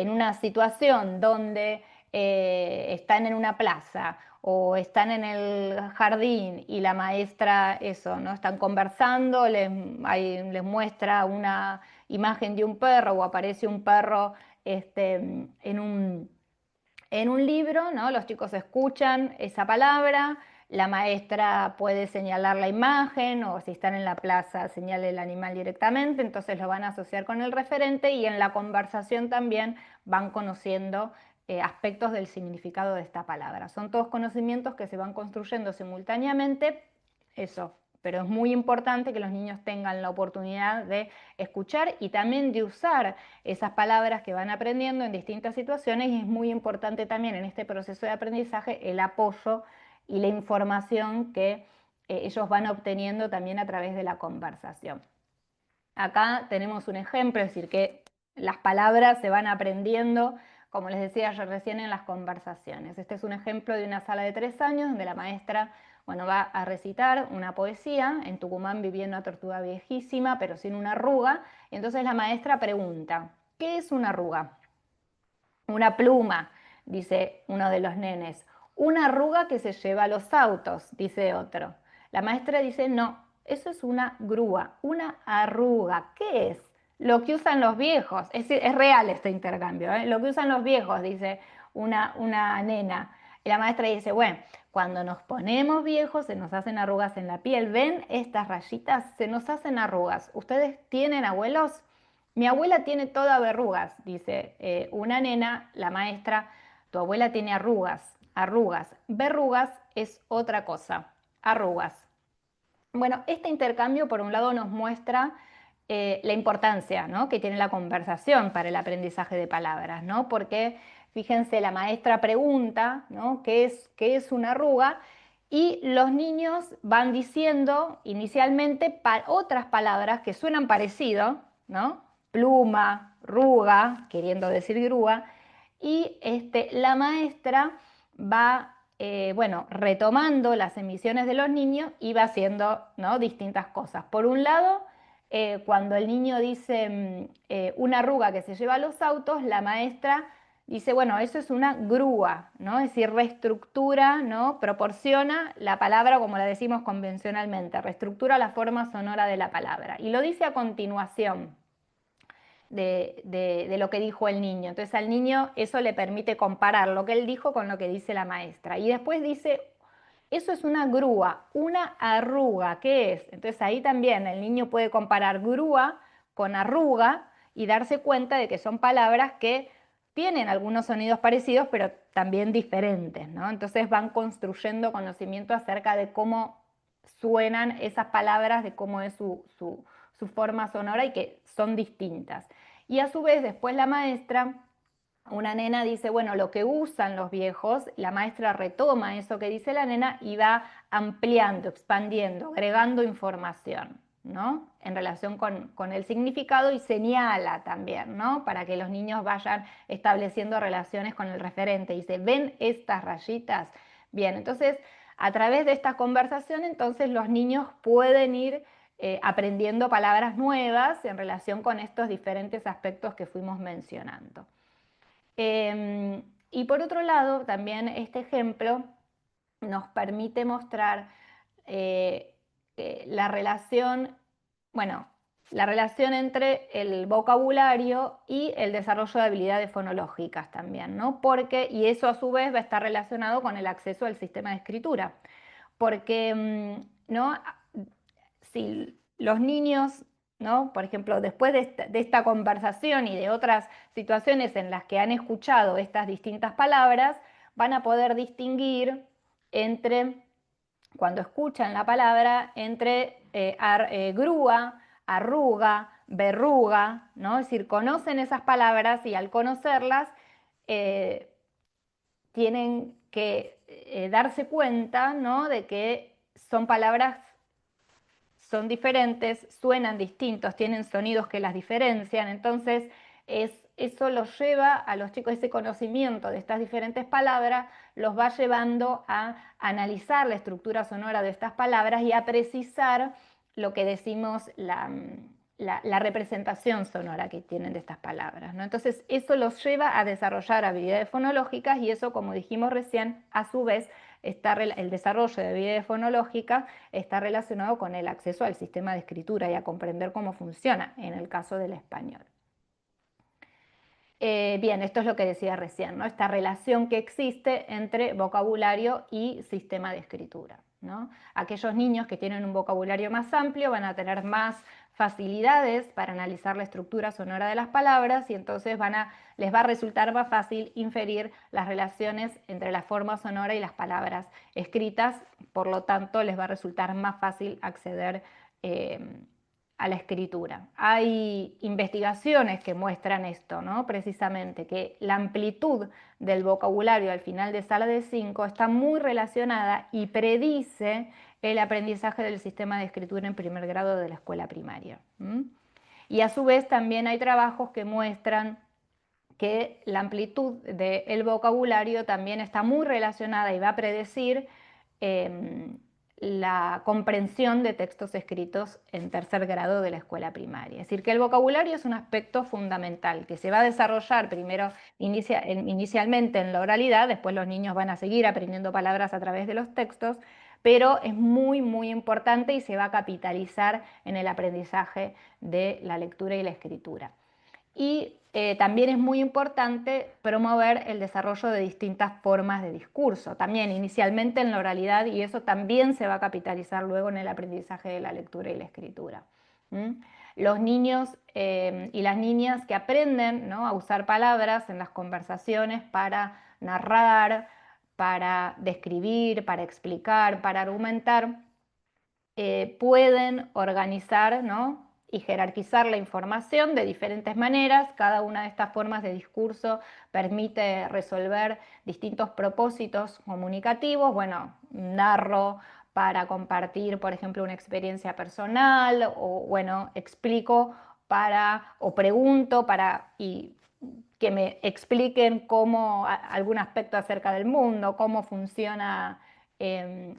una situación donde están en una plaza o están en el jardín y la maestra, eso, ¿no?, están conversando, les muestra una imagen de un perro o aparece un perro en un libro, ¿no? Los chicos escuchan esa palabra, la maestra puede señalar la imagen o si están en la plaza señala el animal directamente, entonces lo van a asociar con el referente y en la conversación también van conociendo aspectos del significado de esta palabra. Son todos conocimientos que se van construyendo simultáneamente, eso. Pero es muy importante que los niños tengan la oportunidad de escuchar y también de usar esas palabras que van aprendiendo en distintas situaciones, y es muy importante también en este proceso de aprendizaje el apoyo y la información que ellos van obteniendo también a través de la conversación. Acá tenemos un ejemplo, es decir, que las palabras se van aprendiendo, como les decía yo recién, en las conversaciones. Este es un ejemplo de una sala de 3 años donde la maestra, bueno, va a recitar una poesía. En Tucumán vivía una tortuga viejísima, pero sin una arruga. Y entonces la maestra pregunta, ¿qué es una arruga? Una pluma, dice uno de los nenes. Una arruga que se lleva a los autos, dice otro. La maestra dice, no, eso es una grúa, una arruga. ¿Qué es? Lo que usan los viejos. Es decir, es real este intercambio, ¿eh? Lo que usan los viejos, dice una nena. Y la maestra dice, bueno, cuando nos ponemos viejos se nos hacen arrugas en la piel. ¿Ven estas rayitas? Se nos hacen arrugas. ¿Ustedes tienen abuelos? Mi abuela tiene toda verrugas, dice una nena. La maestra, tu abuela tiene arrugas, arrugas. Verrugas es otra cosa, arrugas. Bueno, este intercambio por un lado nos muestra la importancia, ¿no?, que tiene la conversación para el aprendizaje de palabras, ¿no? Porque fíjense, la maestra pregunta, ¿no?, ¿qué es una arruga? Y los niños van diciendo inicialmente otras palabras que suenan parecido, ¿no? Pluma, ruga, queriendo decir grúa, y la maestra va bueno, retomando las emisiones de los niños y va haciendo, ¿no?, distintas cosas. Por un lado, cuando el niño dice una arruga que se lleva a los autos, la maestra dice, bueno, eso es una grúa, ¿no? Es decir, reestructura, ¿no?, proporciona la palabra como la decimos convencionalmente, reestructura la forma sonora de la palabra. Y lo dice a continuación de lo que dijo el niño. Entonces al niño eso le permite comparar lo que él dijo con lo que dice la maestra. Y después dice, eso es una grúa, una arruga, ¿qué es? Entonces ahí también el niño puede comparar grúa con arruga y darse cuenta de que son palabras que tienen algunos sonidos parecidos, pero también diferentes, ¿no? Entonces van construyendo conocimiento acerca de cómo suenan esas palabras, de cómo es su forma sonora y que son distintas. Y a su vez después la maestra, una nena dice, bueno, lo que usan los viejos, la maestra retoma eso que dice la nena y va ampliando, expandiendo, agregando información, ¿no?, en relación con el significado, y señala también, ¿no?, para que los niños vayan estableciendo relaciones con el referente. Dice, ¿ven estas rayitas? Bien, entonces a través de esta conversación entonces los niños pueden ir aprendiendo palabras nuevas en relación con estos diferentes aspectos que fuimos mencionando. Y por otro lado, también este ejemplo nos permite mostrar la relación, bueno, la relación entre el vocabulario y el desarrollo de habilidades fonológicas también, ¿no? Porque, y eso a su vez va a estar relacionado con el acceso al sistema de escritura. Porque, ¿no?, si los niños, ¿no?, por ejemplo, después de esta conversación y de otras situaciones en las que han escuchado estas distintas palabras, van a poder distinguir entre, cuando escuchan la palabra, entre grúa, arruga, verruga, ¿no? Es decir, conocen esas palabras y al conocerlas tienen que darse cuenta, ¿no? De que son palabras, son diferentes, suenan distintos, tienen sonidos que las diferencian, entonces eso los lleva a los chicos, ese conocimiento de estas diferentes palabras los va llevando a analizar la estructura sonora de estas palabras y a precisar lo que decimos la representación sonora que tienen de estas palabras, ¿no? Entonces eso los lleva a desarrollar habilidades fonológicas y eso, como dijimos recién, a su vez el desarrollo de habilidades fonológicas está relacionado con el acceso al sistema de escritura y a comprender cómo funciona en el caso del español. Bien, esto es lo que decía recién, ¿no? Esta relación que existe entre vocabulario y sistema de escritura, ¿no? Aquellos niños que tienen un vocabulario más amplio van a tener más facilidades para analizar la estructura sonora de las palabras y entonces les va a resultar más fácil inferir las relaciones entre la forma sonora y las palabras escritas, por lo tanto les va a resultar más fácil acceder a la escritura. Hay investigaciones que muestran esto, ¿no? Precisamente que la amplitud del vocabulario al final de sala de 5 está muy relacionada y predice el aprendizaje del sistema de escritura en primer grado de la escuela primaria. Y a su vez también hay trabajos que muestran que la amplitud del vocabulario también está muy relacionada y va a predecir la comprensión de textos escritos en tercer grado de la escuela primaria. Es decir, que el vocabulario es un aspecto fundamental que se va a desarrollar primero inicialmente en la oralidad, después los niños van a seguir aprendiendo palabras a través de los textos, pero es muy, muy importante y se va a capitalizar en el aprendizaje de la lectura y la escritura. Y también es muy importante promover el desarrollo de distintas formas de discurso, también inicialmente en la oralidad, y eso también se va a capitalizar luego en el aprendizaje de la lectura y la escritura. Los niños y las niñas que aprenden, ¿no?, a usar palabras en las conversaciones para narrar, para describir, para explicar, para argumentar, pueden organizar, ¿no?, y jerarquizar la información de diferentes maneras. Cada una de estas formas de discurso permite resolver distintos propósitos comunicativos. Bueno, narro para compartir, por ejemplo, una experiencia personal, o bueno, explico o pregunto y que me expliquen algún aspecto acerca del mundo, cómo funciona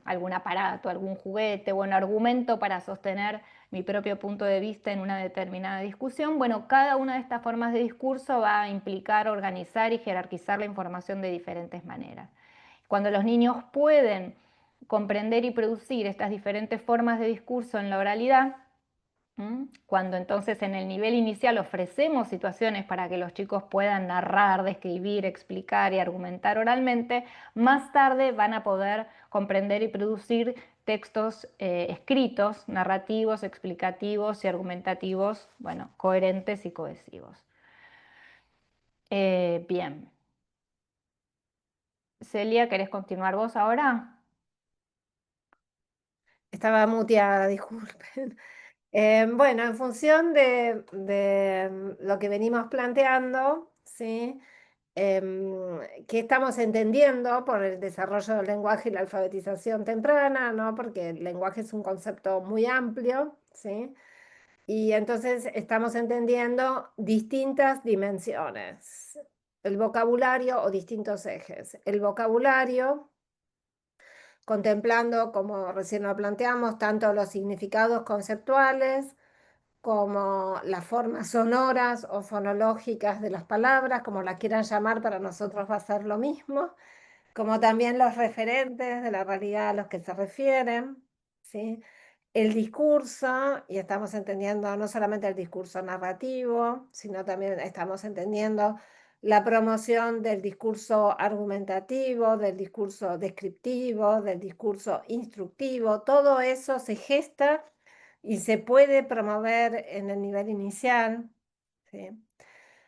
algún aparato, algún juguete, bueno, argumento para sostener mi propio punto de vista en una determinada discusión. Bueno, cada una de estas formas de discurso va a implicar organizar y jerarquizar la información de diferentes maneras. Cuando los niños pueden comprender y producir estas diferentes formas de discurso en la oralidad, cuando entonces en el nivel inicial ofrecemos situaciones para que los chicos puedan narrar, describir, explicar y argumentar oralmente, más tarde van a poder comprender y producir textos escritos, narrativos, explicativos y argumentativos, bueno, coherentes y cohesivos. Bien. Celia, ¿querés continuar vos ahora? Estaba muteada, disculpen. Bueno, en función de lo que venimos planteando, ¿sí? ¿Qué estamos entendiendo por el desarrollo del lenguaje y la alfabetización temprana, ¿no? Porque el lenguaje es un concepto muy amplio, ¿sí? Y entonces estamos entendiendo distintas dimensiones, el vocabulario o distintos ejes. El vocabulario, contemplando, como recién lo planteamos, tanto los significados conceptuales como las formas sonoras o fonológicas de las palabras, como las quieran llamar, para nosotros va a ser lo mismo, como también los referentes de la realidad a los que se refieren, ¿sí? El discurso, y estamos entendiendo no solamente el discurso narrativo, sino también estamos entendiendo la promoción del discurso argumentativo, del discurso descriptivo, del discurso instructivo. Todo eso se gesta y se puede promover en el nivel inicial, ¿sí?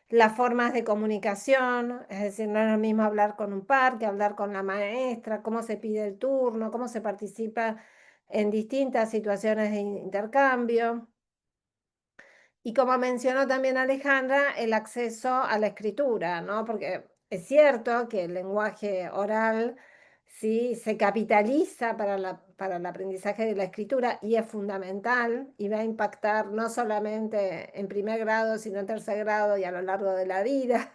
Las formas de comunicación, es decir, no es lo mismo hablar con un par que hablar con la maestra, cómo se pide el turno, cómo se participa en distintas situaciones de intercambio. Y como mencionó también Alejandra, el acceso a la escritura, ¿no? Porque es cierto que el lenguaje oral sí se capitaliza para el aprendizaje de la escritura y es fundamental y va a impactar no solamente en primer grado, sino en tercer grado y a lo largo de la vida,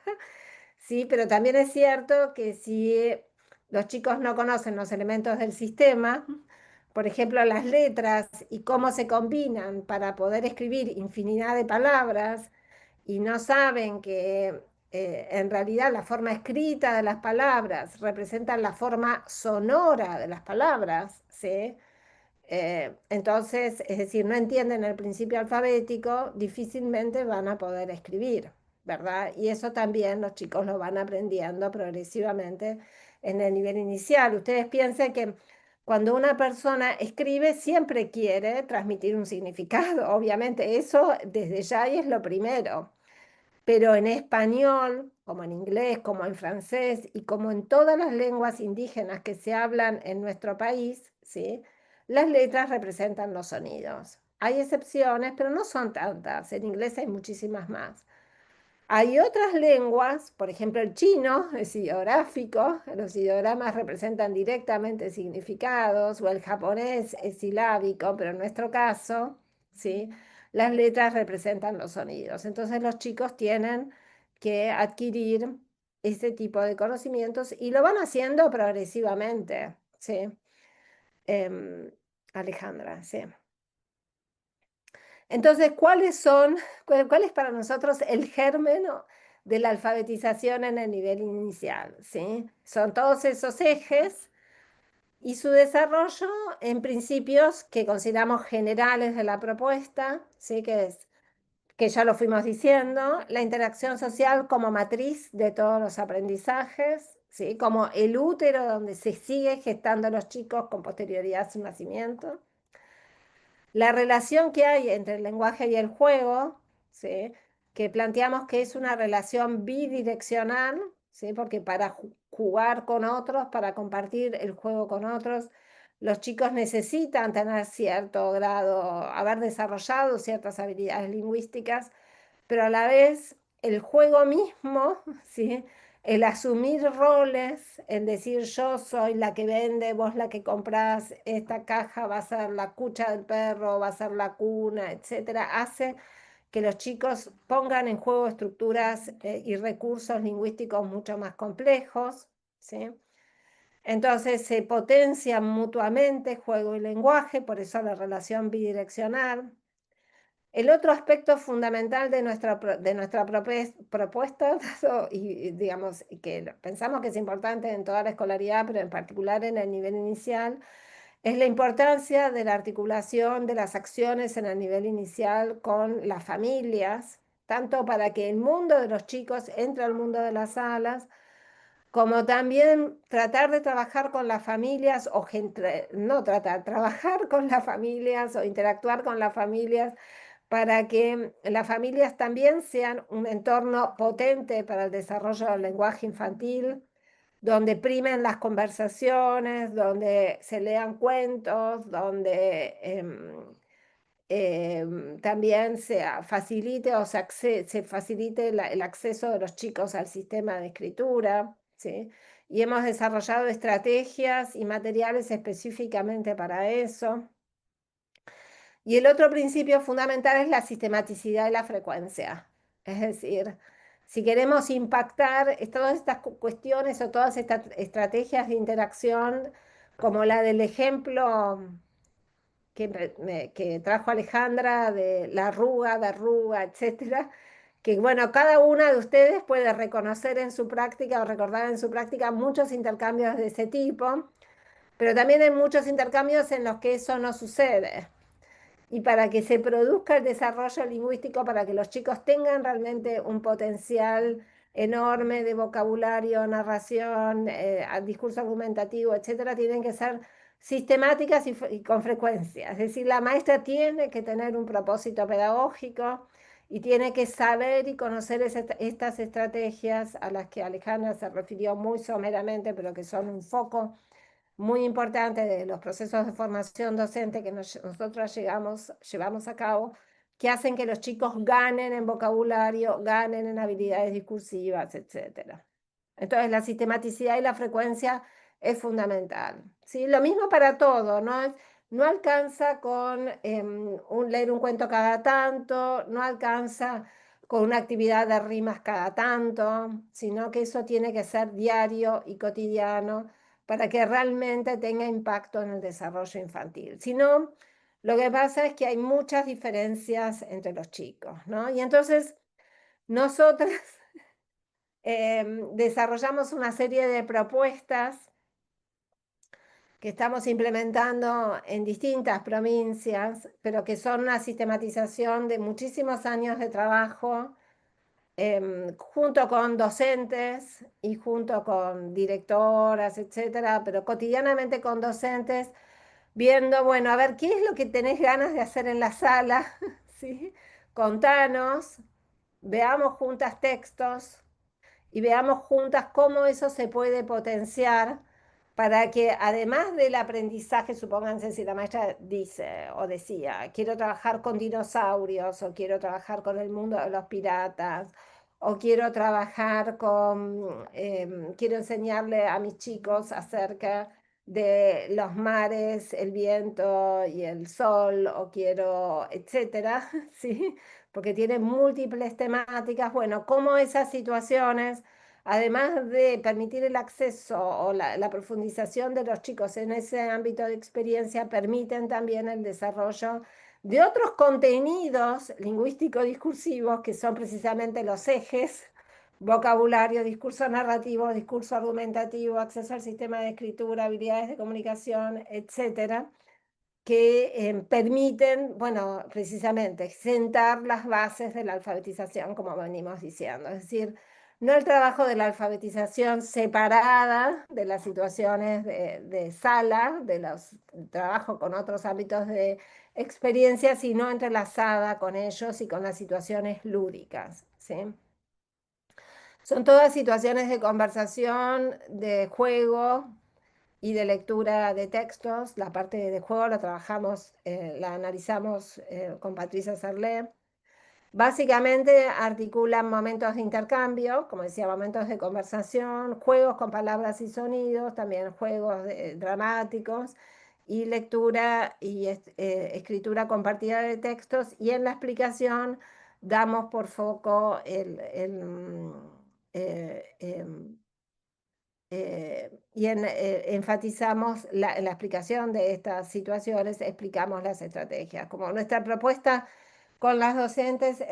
¿sí? Pero también es cierto que si los chicos no conocen los elementos del sistema, por ejemplo, las letras y cómo se combinan para poder escribir infinidad de palabras y no saben que en realidad la forma escrita de las palabras representa la forma sonora de las palabras, ¿sí? Entonces, es decir, no entienden el principio alfabético, difícilmente van a poder escribir, ¿verdad? Y eso también los chicos lo van aprendiendo progresivamente en el nivel inicial. Ustedes piensen que cuando una persona escribe siempre quiere transmitir un significado, obviamente eso desde ya y es lo primero. Pero en español, como en inglés, como en francés y como en todas las lenguas indígenas que se hablan en nuestro país, ¿sí? Las letras representan los sonidos. Hay excepciones, pero no son tantas. En inglés hay muchísimas más. Hay otras lenguas, por ejemplo el chino es ideográfico, los ideogramas representan directamente significados, o el japonés es silábico, pero en nuestro caso, ¿sí? Las letras representan los sonidos. Entonces los chicos tienen que adquirir ese tipo de conocimientos y lo van haciendo progresivamente, ¿sí? Alejandra, sí. Entonces, cuál es para nosotros el germen de la alfabetización en el nivel inicial? ¿Sí? Son todos esos ejes y su desarrollo en principios que consideramos generales de la propuesta, ¿sí? Que ya lo fuimos diciendo, la interacción social como matriz de todos los aprendizajes, ¿sí? Como el útero donde se sigue gestando los chicos con posterioridad a su nacimiento. La relación que hay entre el lenguaje y el juego, ¿sí? Que planteamos que es una relación bidireccional, ¿sí? Porque para jugar con otros, para compartir el juego con otros, los chicos necesitan tener cierto grado, haber desarrollado ciertas habilidades lingüísticas, pero a la vez el juego mismo, ¿sí? El asumir roles, el decir yo soy la que vende, vos la que comprás, esta caja va a ser la cucha del perro, va a ser la cuna, etcétera, hace que los chicos pongan en juego estructuras y recursos lingüísticos mucho más complejos, ¿sí? Entonces se potencian mutuamente juego y lenguaje, por eso la relación bidireccional. El otro aspecto fundamental de nuestra propuesta, y digamos que pensamos que es importante en toda la escolaridad, pero en particular en el nivel inicial, es la importancia de la articulación de las acciones en el nivel inicial con las familias, tanto para que el mundo de los chicos entre al mundo de las salas, como también tratar de trabajar con las familias, trabajar con las familias o interactuar con las familias para que las familias también sean un entorno potente para el desarrollo del lenguaje infantil, donde primen las conversaciones, donde se lean cuentos, donde también se facilite o se facilite el acceso de los chicos al sistema de escritura, ¿sí? Y hemos desarrollado estrategias y materiales específicamente para eso. Y el otro principio fundamental es la sistematicidad y la frecuencia. Es decir, si queremos impactar todas estas cuestiones o todas estas estrategias de interacción, como la del ejemplo que trajo Alejandra de la arruga, verruga, etcétera, que bueno, cada una de ustedes puede reconocer en su práctica o recordar en su práctica muchos intercambios de ese tipo, pero también hay muchos intercambios en los que eso no sucede. Y para que se produzca el desarrollo lingüístico, para que los chicos tengan realmente un potencial enorme de vocabulario, narración, discurso argumentativo, etcétera, tienen que ser sistemáticas y con frecuencia. Es decir, la maestra tiene que tener un propósito pedagógico y tiene que saber y conocer estas estrategias a las que Alejandra se refirió muy someramente, pero que son un foco muy importante de los procesos de formación docente que nosotros llevamos a cabo, que hacen que los chicos ganen en vocabulario, ganen en habilidades discursivas, etc. Entonces la sistematicidad y la frecuencia es fundamental, ¿sí? Lo mismo para todo, no alcanza con leer un cuento cada tanto, no alcanza con una actividad de rimas cada tanto, sino que eso tiene que ser diario y cotidiano para que realmente tenga impacto en el desarrollo infantil. Si no, lo que pasa es que hay muchas diferencias entre los chicos, ¿no? Y entonces nosotras desarrollamos una serie de propuestas que estamos implementando en distintas provincias, pero que son una sistematización de muchísimos años de trabajo, junto con docentes y junto con directoras, etcétera, pero cotidianamente con docentes, viendo, bueno, a ver, ¿qué es lo que tenés ganas de hacer en la sala? ¿Sí? Contanos, veamos juntas textos y veamos juntas cómo eso se puede potenciar para que además del aprendizaje, supónganse si la maestra dice o decía, quiero trabajar con dinosaurios, o quiero trabajar con el mundo de los piratas, o quiero trabajar quiero enseñarle a mis chicos acerca de los mares, el viento y el sol, o quiero, etcétera, ¿sí? Porque tiene múltiples temáticas. Bueno, cómo esas situaciones, además de permitir el acceso o la profundización de los chicos en ese ámbito de experiencia, permiten también el desarrollo de otros contenidos lingüístico-discursivos que son precisamente los ejes: vocabulario, discurso narrativo, discurso argumentativo, acceso al sistema de escritura, habilidades de comunicación, etcétera, que permiten, bueno, precisamente sentar las bases de la alfabetización, como venimos diciendo. Es decir, no el trabajo de la alfabetización separada de las situaciones de sala, de los trabajo con otros ámbitos de experiencia, sino entrelazada con ellos y con las situaciones lúdicas, ¿sí? Son todas situaciones de conversación, de juego y de lectura de textos. La parte de juego la trabajamos, la analizamos con Patricia Serlet. Básicamente articulan momentos de intercambio, como decía, momentos de conversación, juegos con palabras y sonidos, también juegos dramáticos, y lectura y escritura compartida de textos, y en la explicación damos por foco enfatizamos en la explicación de estas situaciones, explicamos las estrategias. Como nuestra propuesta con las docentes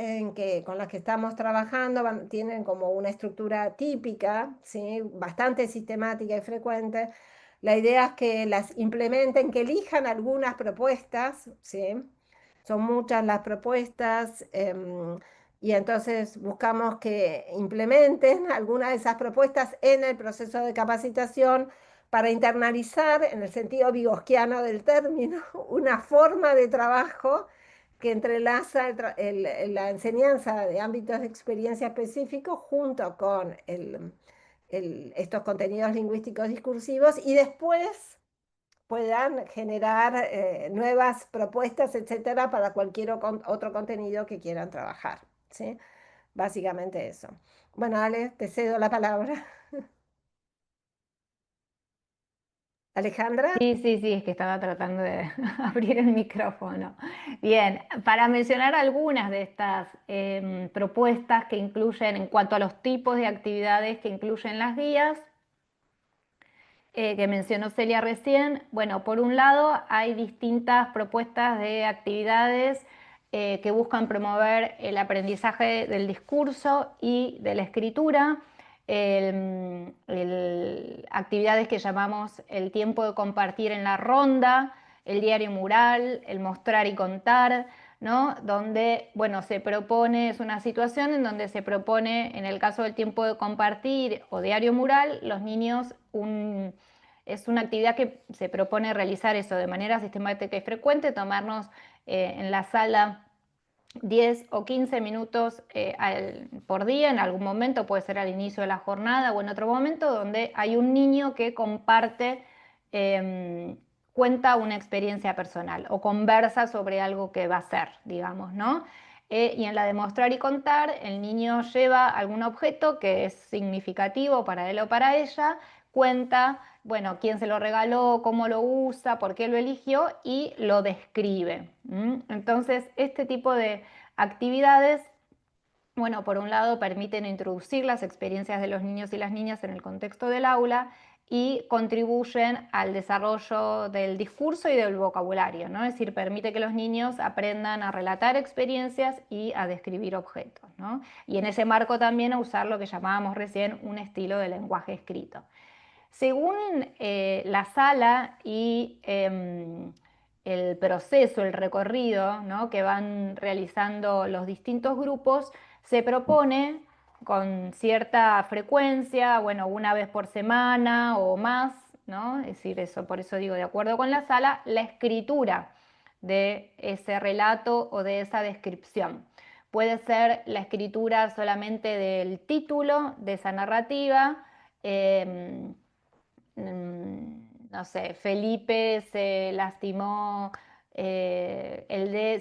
con las que estamos trabajando tienen como una estructura típica, ¿sí? Bastante sistemática y frecuente. La idea es que las implementen, que elijan algunas propuestas, ¿sí? Son muchas las propuestas, y entonces buscamos que implementen algunas de esas propuestas en el proceso de capacitación para internalizar, en el sentido vygotsquiano del término, una forma de trabajo que entrelaza la enseñanza de ámbitos de experiencia específicos junto con estos contenidos lingüísticos discursivos, y después puedan generar nuevas propuestas, etcétera, para cualquier otro contenido que quieran trabajar, ¿sí? Básicamente eso. Bueno, Ale, te cedo la palabra. Alejandra. Sí, es que estaba tratando de abrir el micrófono. Bien, para mencionar algunas de estas propuestas que incluyen, en cuanto a los tipos de actividades que incluyen las guías, que mencionó Celia recién, bueno, por un lado hay distintas propuestas de actividades que buscan promover el aprendizaje del discurso y de la escritura, actividades que llamamos el tiempo de compartir en la ronda, el diario mural, el mostrar y contar, ¿no? Donde, bueno, se propone, es una situación en donde se propone, en el caso del tiempo de compartir o diario mural, los niños es una actividad que se propone realizar eso de manera sistemática y frecuente, tomarnos en la sala 10 o 15 minutos por día, en algún momento, puede ser al inicio de la jornada o en otro momento, donde hay un niño que comparte cuenta una experiencia personal o conversa sobre algo que va a ser, digamos, ¿no? Y en la de mostrar y contar, el niño lleva algún objeto que es significativo para él o para ella, cuenta, bueno, quién se lo regaló, cómo lo usa, por qué lo eligió y lo describe. Entonces, este tipo de actividades, bueno, por un lado permiten introducir las experiencias de los niños y las niñas en el contexto del aula y contribuyen al desarrollo del discurso y del vocabulario, ¿no? Es decir, permite que los niños aprendan a relatar experiencias y a describir objetos, ¿no? Y en ese marco también a usar lo que llamábamos recién un estilo de lenguaje escrito. Según la sala y el proceso, el recorrido, ¿no?, que van realizando los distintos grupos, se propone con cierta frecuencia, bueno, una vez por semana o más, ¿no? Es decir, eso, por eso digo, de acuerdo con la sala, la escritura de ese relato o de esa descripción. Puede ser la escritura solamente del título de esa narrativa, no sé, Felipe se lastimó ayer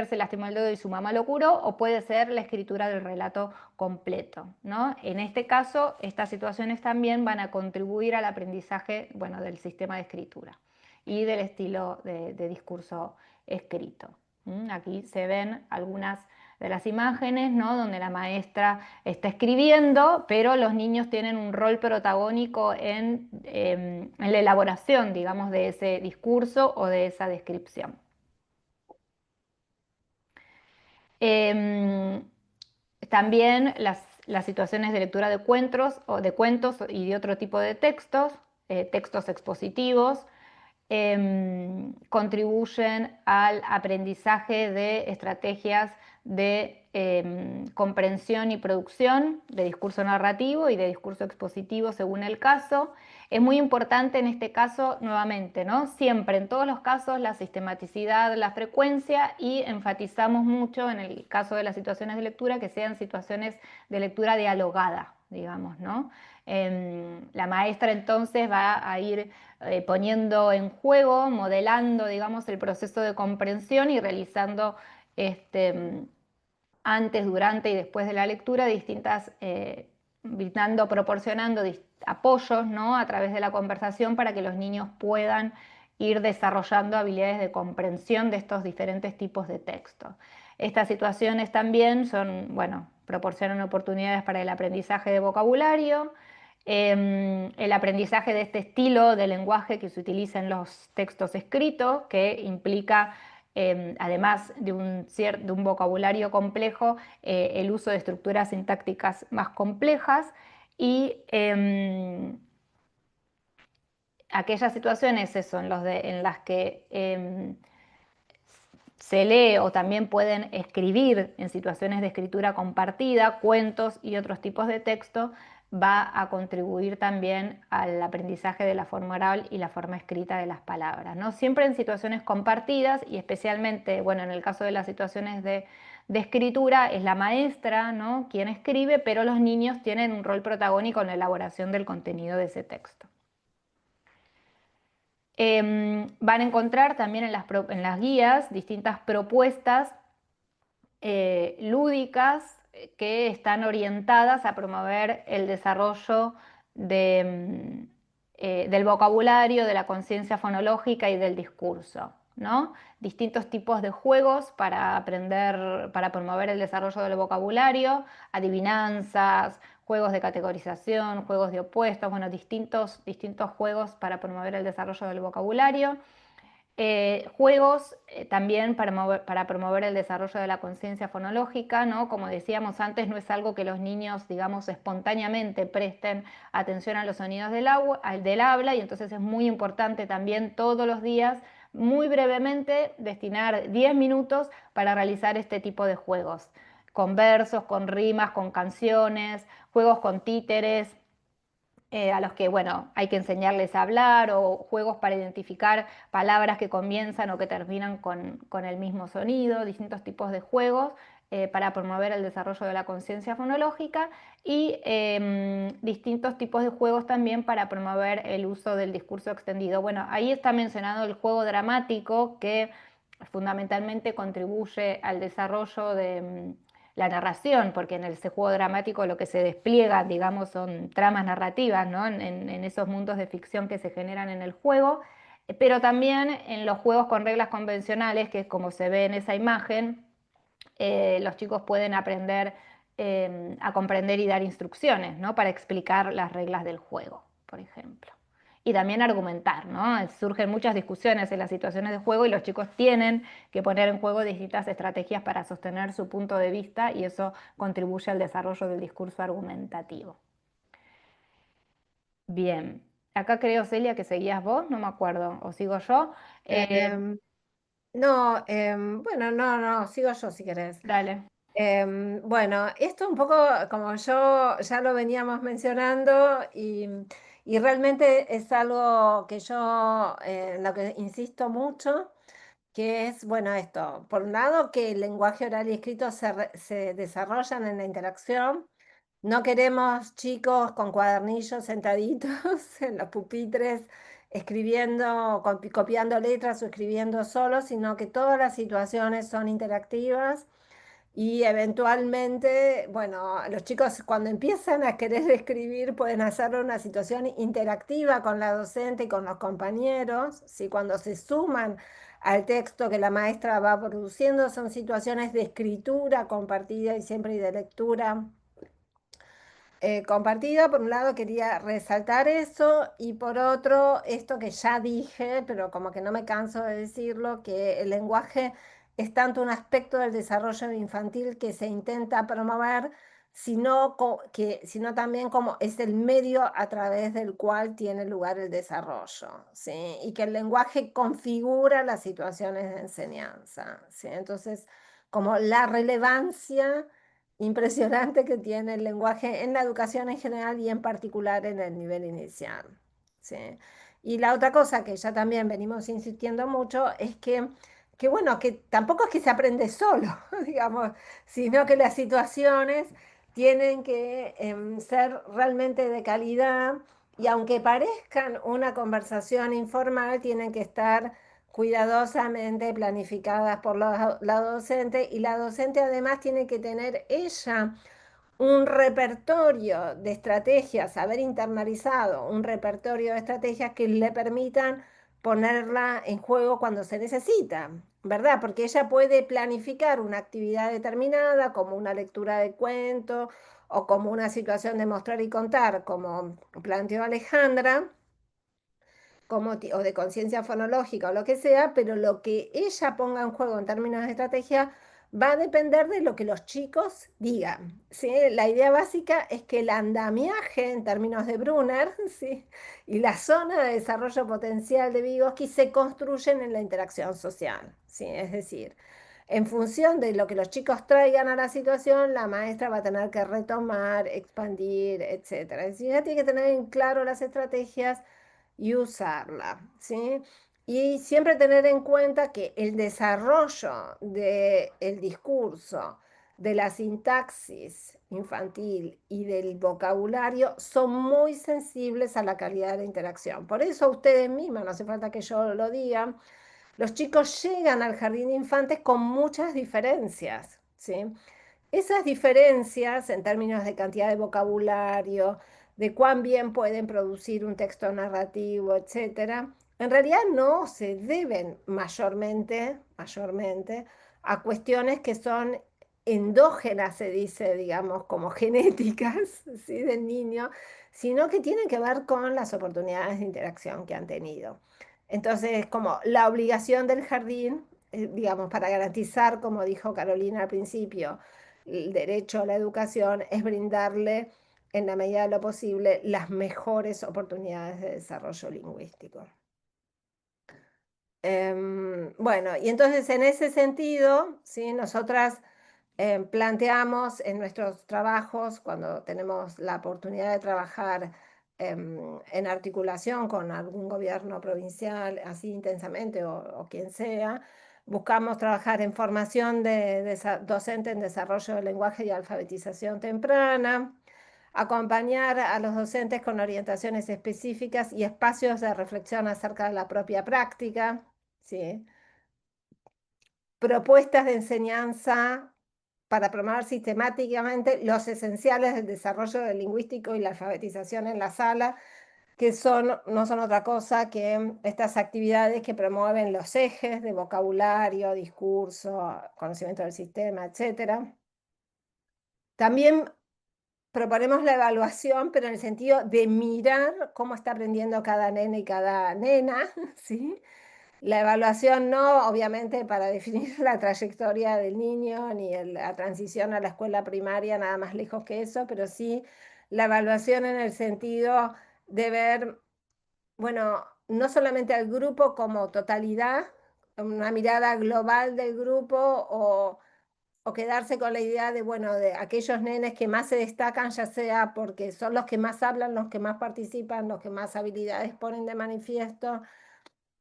se lastimó el dedo y su mamá lo curó, o puede ser la escritura del relato completo, ¿no? En este caso, estas situaciones también van a contribuir al aprendizaje, bueno, del sistema de escritura y del estilo de discurso escrito. Aquí se ven algunas de las imágenes, ¿no?, donde la maestra está escribiendo, pero los niños tienen un rol protagónico en la elaboración, digamos, de ese discurso o de esa descripción. También las situaciones de lectura de cuentos y de otro tipo de textos, textos expositivos, contribuyen al aprendizaje de estrategias de comprensión y producción de discurso narrativo y de discurso expositivo según el caso. Es muy importante en este caso, nuevamente, ¿no?, siempre, en todos los casos, la sistematicidad, la frecuencia, y enfatizamos mucho en el caso de las situaciones de lectura que sean situaciones de lectura dialogada, digamos, ¿no? La maestra entonces va a ir poniendo en juego, modelando, digamos, el proceso de comprensión y realizando antes, durante y después de la lectura proporcionando apoyos, ¿no?, a través de la conversación para que los niños puedan ir desarrollando habilidades de comprensión de estos diferentes tipos de textos. Estas situaciones también proporcionan oportunidades para el aprendizaje de vocabulario, el aprendizaje de este estilo de lenguaje que se utiliza en los textos escritos, que implica, además de un vocabulario complejo, el uso de estructuras sintácticas más complejas, y aquellas situaciones en las que se lee o también pueden escribir en situaciones de escritura compartida, cuentos y otros tipos de texto, va a contribuir también al aprendizaje de la forma oral y la forma escrita de las palabras, ¿no? Siempre en situaciones compartidas, y especialmente, bueno, en el caso de las situaciones de escritura, es la maestra, ¿no?, quien escribe, pero los niños tienen un rol protagónico en la elaboración del contenido de ese texto. Van a encontrar también en las guías distintas propuestas lúdicas que están orientadas a promover el desarrollo del vocabulario, de la conciencia fonológica y del discurso, ¿no? Distintos tipos de juegos para promover el desarrollo del vocabulario, adivinanzas, juegos de categorización, juegos de opuestos, bueno, distintos juegos para promover el desarrollo del vocabulario. Juegos también para promover el desarrollo de la conciencia fonológica, ¿no? Como decíamos antes, no es algo que los niños, digamos, espontáneamente presten atención a los sonidos del habla, y entonces es muy importante también todos los días, muy brevemente, destinar 10 minutos para realizar este tipo de juegos, con versos, con rimas, con canciones, juegos con títeres, a los que, bueno, hay que enseñarles a hablar, o juegos para identificar palabras que comienzan o que terminan con el mismo sonido, distintos tipos de juegos para promover el desarrollo de la conciencia fonológica y distintos tipos de juegos también para promover el uso del discurso extendido. Bueno, ahí está mencionado el juego dramático que fundamentalmente contribuye al desarrollo de la narración, porque en ese juego dramático lo que se despliega, digamos, son tramas narrativas, ¿no? en esos mundos de ficción que se generan en el juego, pero también en los juegos con reglas convencionales, que es como se ve en esa imagen, los chicos pueden aprender a comprender y dar instrucciones, ¿no? Para explicar las reglas del juego, por ejemplo. Y también argumentar, ¿no? Surgen muchas discusiones en las situaciones de juego y los chicos tienen que poner en juego distintas estrategias para sostener su punto de vista y eso contribuye al desarrollo del discurso argumentativo. Bien, acá creo, Celia, que seguías vos, no me acuerdo, o sigo yo. No, bueno, no, sigo yo si querés. Dale. Bueno, esto un poco como yo ya lo veníamos mencionando y realmente es algo que yo en lo que insisto mucho, que es, bueno, esto, por un lado que el lenguaje oral y escrito se desarrollan en la interacción. No queremos chicos con cuadernillos sentaditos en los pupitres escribiendo, copiando letras o escribiendo solos, sino que todas las situaciones son interactivas y eventualmente, bueno, los chicos cuando empiezan a querer escribir pueden hacerlo en una situación interactiva con la docente y con los compañeros, ¿sí? Cuando se suman al texto que la maestra va produciendo, son situaciones de escritura compartida y siempre y de lectura compartida. Por un lado quería resaltar eso y por otro esto que ya dije, pero como que no me canso de decirlo, que el lenguaje es tanto un aspecto del desarrollo infantil que se intenta promover, sino también como es el medio a través del cual tiene lugar el desarrollo, ¿sí? Y que el lenguaje configura las situaciones de enseñanza, ¿sí? Entonces, como la relevancia impresionante que tiene el lenguaje en la educación en general y en particular en el nivel inicial, ¿sí? Y la otra cosa que ya también venimos insistiendo mucho es que bueno, que tampoco es que se aprende solo, digamos, sino que las situaciones tienen que ser realmente de calidad y aunque parezcan una conversación informal, tienen que estar cuidadosamente planificadas por la docente y la docente además tiene que tener ella un repertorio de estrategias, haber internalizado un repertorio de estrategias que le permitan ponerla en juego cuando se necesita, ¿verdad? Porque ella puede planificar una actividad determinada como una lectura de cuento o como una situación de mostrar y contar, como planteó Alejandra, o de conciencia fonológica o lo que sea, pero lo que ella ponga en juego en términos de estrategia va a depender de lo que los chicos digan, ¿sí? La idea básica es que el andamiaje en términos de Brunner, ¿sí? Y la zona de desarrollo potencial de Vygotsky se construyen en la interacción social, ¿sí? Es decir, en función de lo que los chicos traigan a la situación, la maestra va a tener que retomar, expandir, etc. Es decir, ella tiene que tener en claro las estrategias y usarla, ¿sí? Y siempre tener en cuenta que el desarrollo del discurso, de la sintaxis infantil y del vocabulario son muy sensibles a la calidad de la interacción. Por eso ustedes mismas, no hace falta que yo lo diga, los chicos llegan al jardín de infantes con muchas diferencias, ¿sí? Esas diferencias en términos de cantidad de vocabulario, de cuán bien pueden producir un texto narrativo, etcétera, en realidad no se deben mayormente a cuestiones que son endógenas, se dice, digamos, como genéticas, ¿sí? Del niño, sino que tienen que ver con las oportunidades de interacción que han tenido. Entonces, como la obligación del jardín, digamos, para garantizar, como dijo Carolina al principio, el derecho a la educación es brindarle, en la medida de lo posible, las mejores oportunidades de desarrollo lingüístico. Bueno, y entonces en ese sentido, ¿sí? Nosotras planteamos en nuestros trabajos, cuando tenemos la oportunidad de trabajar en articulación con algún gobierno provincial, así intensamente, o quien sea, Buscamos trabajar en formación de docente en desarrollo del lenguaje y alfabetización temprana, acompañar a los docentes con orientaciones específicas y espacios de reflexión acerca de la propia práctica, ¿sí? Propuestas de enseñanza para promover sistemáticamente los esenciales del desarrollo del lingüístico y la alfabetización en la sala, que no son otra cosa que estas actividades que promueven los ejes de vocabulario, discurso, conocimiento del sistema, etc. También proponemos la evaluación, pero en el sentido de mirar cómo está aprendiendo cada nene y cada nena, ¿sí? La evaluación no, obviamente, para definir la trayectoria del niño ni la transición a la escuela primaria, nada más lejos que eso, pero sí la evaluación en el sentido de ver, bueno, no solamente al grupo como totalidad, una mirada global del grupo o quedarse con la idea de, bueno, de aquellos nenes que más se destacan, ya sea porque son los que más hablan, los que más participan, los que más habilidades ponen de manifiesto,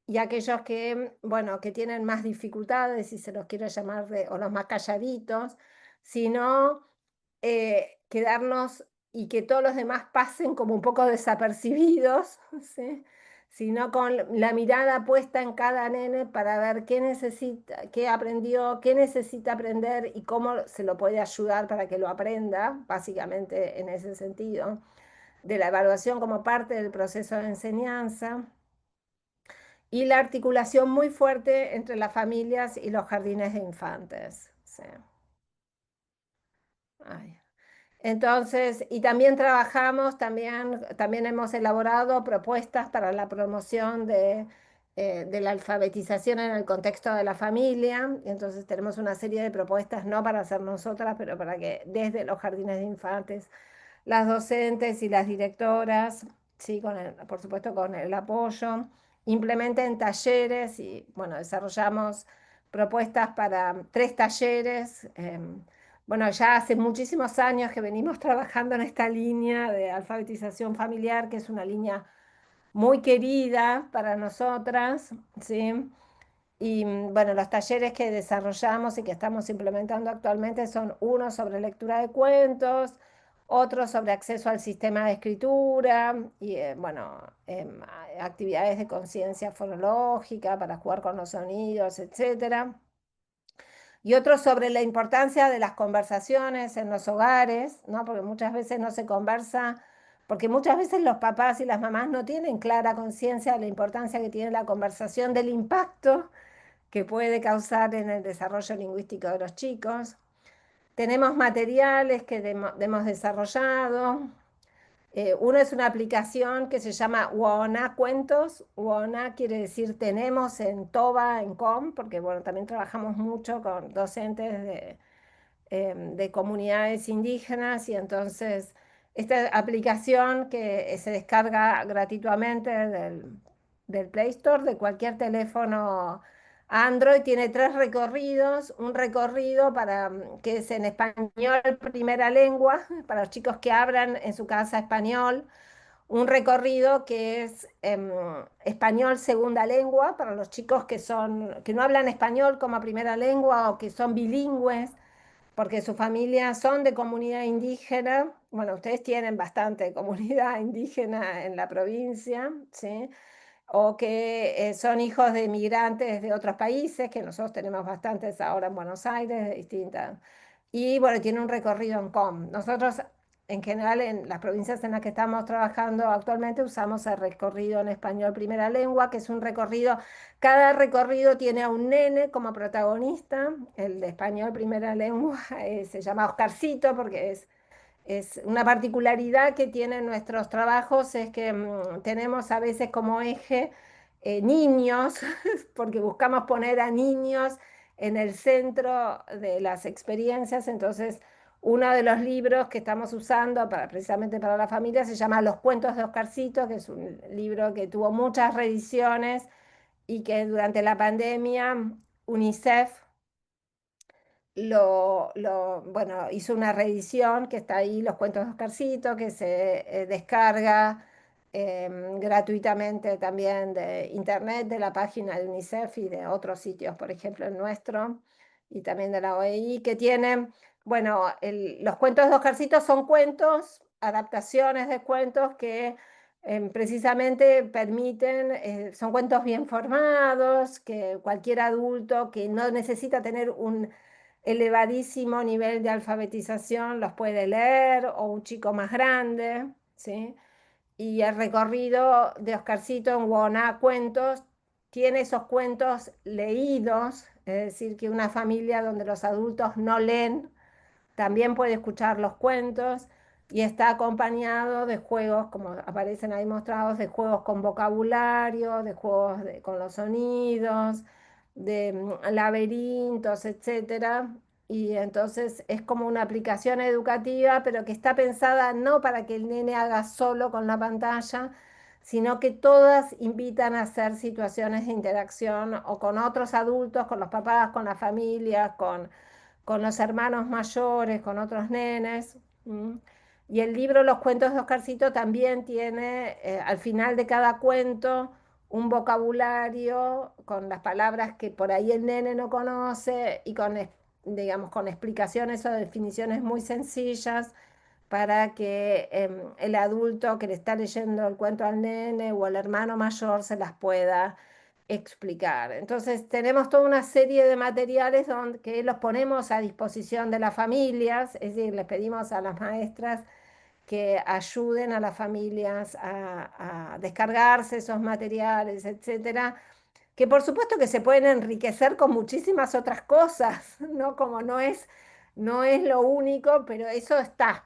y aquellos que, bueno, que tienen más dificultades, si se los quiere llamar, o los más calladitos, sino quedarnos y que todos los demás pasen como un poco desapercibidos, ¿sí? Sino con la mirada puesta en cada nene para ver qué necesita, qué aprendió, qué necesita aprender y cómo se lo puede ayudar para que lo aprenda, básicamente en ese sentido, de la evaluación como parte del proceso de enseñanza y la articulación muy fuerte entre las familias y los jardines de infantes. Sí. Ay. Entonces, y también trabajamos, también hemos elaborado propuestas para la promoción de la alfabetización en el contexto de la familia. Entonces tenemos una serie de propuestas, no para hacer nosotras, pero para que desde los jardines de infantes, las docentes y las directoras, sí, por supuesto con el apoyo, implementen talleres y, bueno, desarrollamos propuestas para 3 talleres. Bueno, ya hace muchísimos años que venimos trabajando en esta línea de alfabetización familiar, que es una línea muy querida para nosotras, ¿sí? Y bueno, los talleres que desarrollamos y que estamos implementando actualmente son uno sobre lectura de cuentos, otro sobre acceso al sistema de escritura y bueno, actividades de conciencia fonológica para jugar con los sonidos, etcétera. Y otro sobre la importancia de las conversaciones en los hogares, ¿no? Porque muchas veces no se conversa, porque muchas veces los papás y las mamás no tienen clara conciencia de la importancia que tiene la conversación, del impacto que puede causar en el desarrollo lingüístico de los chicos. Tenemos materiales que hemos desarrollado. Uno es una aplicación que se llama Woana Cuentos. Woana quiere decir tenemos en Toba, en Com, porque bueno, también trabajamos mucho con docentes de comunidades indígenas y entonces esta aplicación que se descarga gratuitamente del Play Store de cualquier teléfono Android tiene 3 recorridos, un recorrido que es en español primera lengua, para los chicos que hablan en su casa español, un recorrido que es español segunda lengua, para los chicos que no hablan español como primera lengua o que son bilingües, porque sus familias son de comunidad indígena. Bueno, ustedes tienen bastante comunidad indígena en la provincia, ¿sí? O que son hijos de migrantes de otros países, que nosotros tenemos bastantes ahora en Buenos Aires, de distintas. Y bueno, tiene un recorrido en COM. Nosotros, en general, en las provincias en las que estamos trabajando actualmente, usamos el recorrido en español primera lengua, que es un recorrido, cada recorrido tiene a un nene como protagonista. El de español primera lengua se llama Oscarcito porque es una particularidad que tienen nuestros trabajos, es que tenemos a veces como eje niños, porque buscamos poner a niños en el centro de las experiencias. Entonces, uno de los libros que estamos usando precisamente para la familia se llama Los cuentos de Oscarcito, que es un libro que tuvo muchas reediciones y que durante la pandemia UNICEF bueno, hizo una reedición que está ahí, Los cuentos de Oscarcito, que se descarga gratuitamente también de internet, de la página de UNICEF y de otros sitios, por ejemplo el nuestro, y también de la OEI, que tienen, bueno, los cuentos de Oscarcito son cuentos, adaptaciones de cuentos que precisamente permiten, son cuentos bien formados, que cualquier adulto que no necesita tener un elevadísimo nivel de alfabetización los puede leer, o un chico más grande, ¿sí? Y el recorrido de Oscarcito en Woná Cuentos tiene esos cuentos leídos, es decir, que una familia donde los adultos no leen también puede escuchar los cuentos, y está acompañado de juegos, como aparecen ahí mostrados, de juegos con vocabulario, de juegos con los sonidos, de laberintos, etcétera. Y entonces es como una aplicación educativa, pero que está pensada no para que el nene haga solo con la pantalla, sino que todas invitan a hacer situaciones de interacción o con otros adultos, con los papás, con las familias, con los hermanos mayores, con otros nenes. Y el libro Los cuentos de Oscarcito también tiene, al final de cada cuento, un vocabulario con las palabras que por ahí el nene no conoce, y con, digamos, con explicaciones o definiciones muy sencillas para que el adulto que le está leyendo el cuento al nene o el hermano mayor se las pueda explicar. Entonces tenemos toda una serie de materiales que los ponemos a disposición de las familias, es decir, les pedimos a las maestras que ayuden a las familias a descargarse esos materiales, etcétera, que por supuesto que se pueden enriquecer con muchísimas otras cosas, ¿no? Como no es lo único, pero eso está,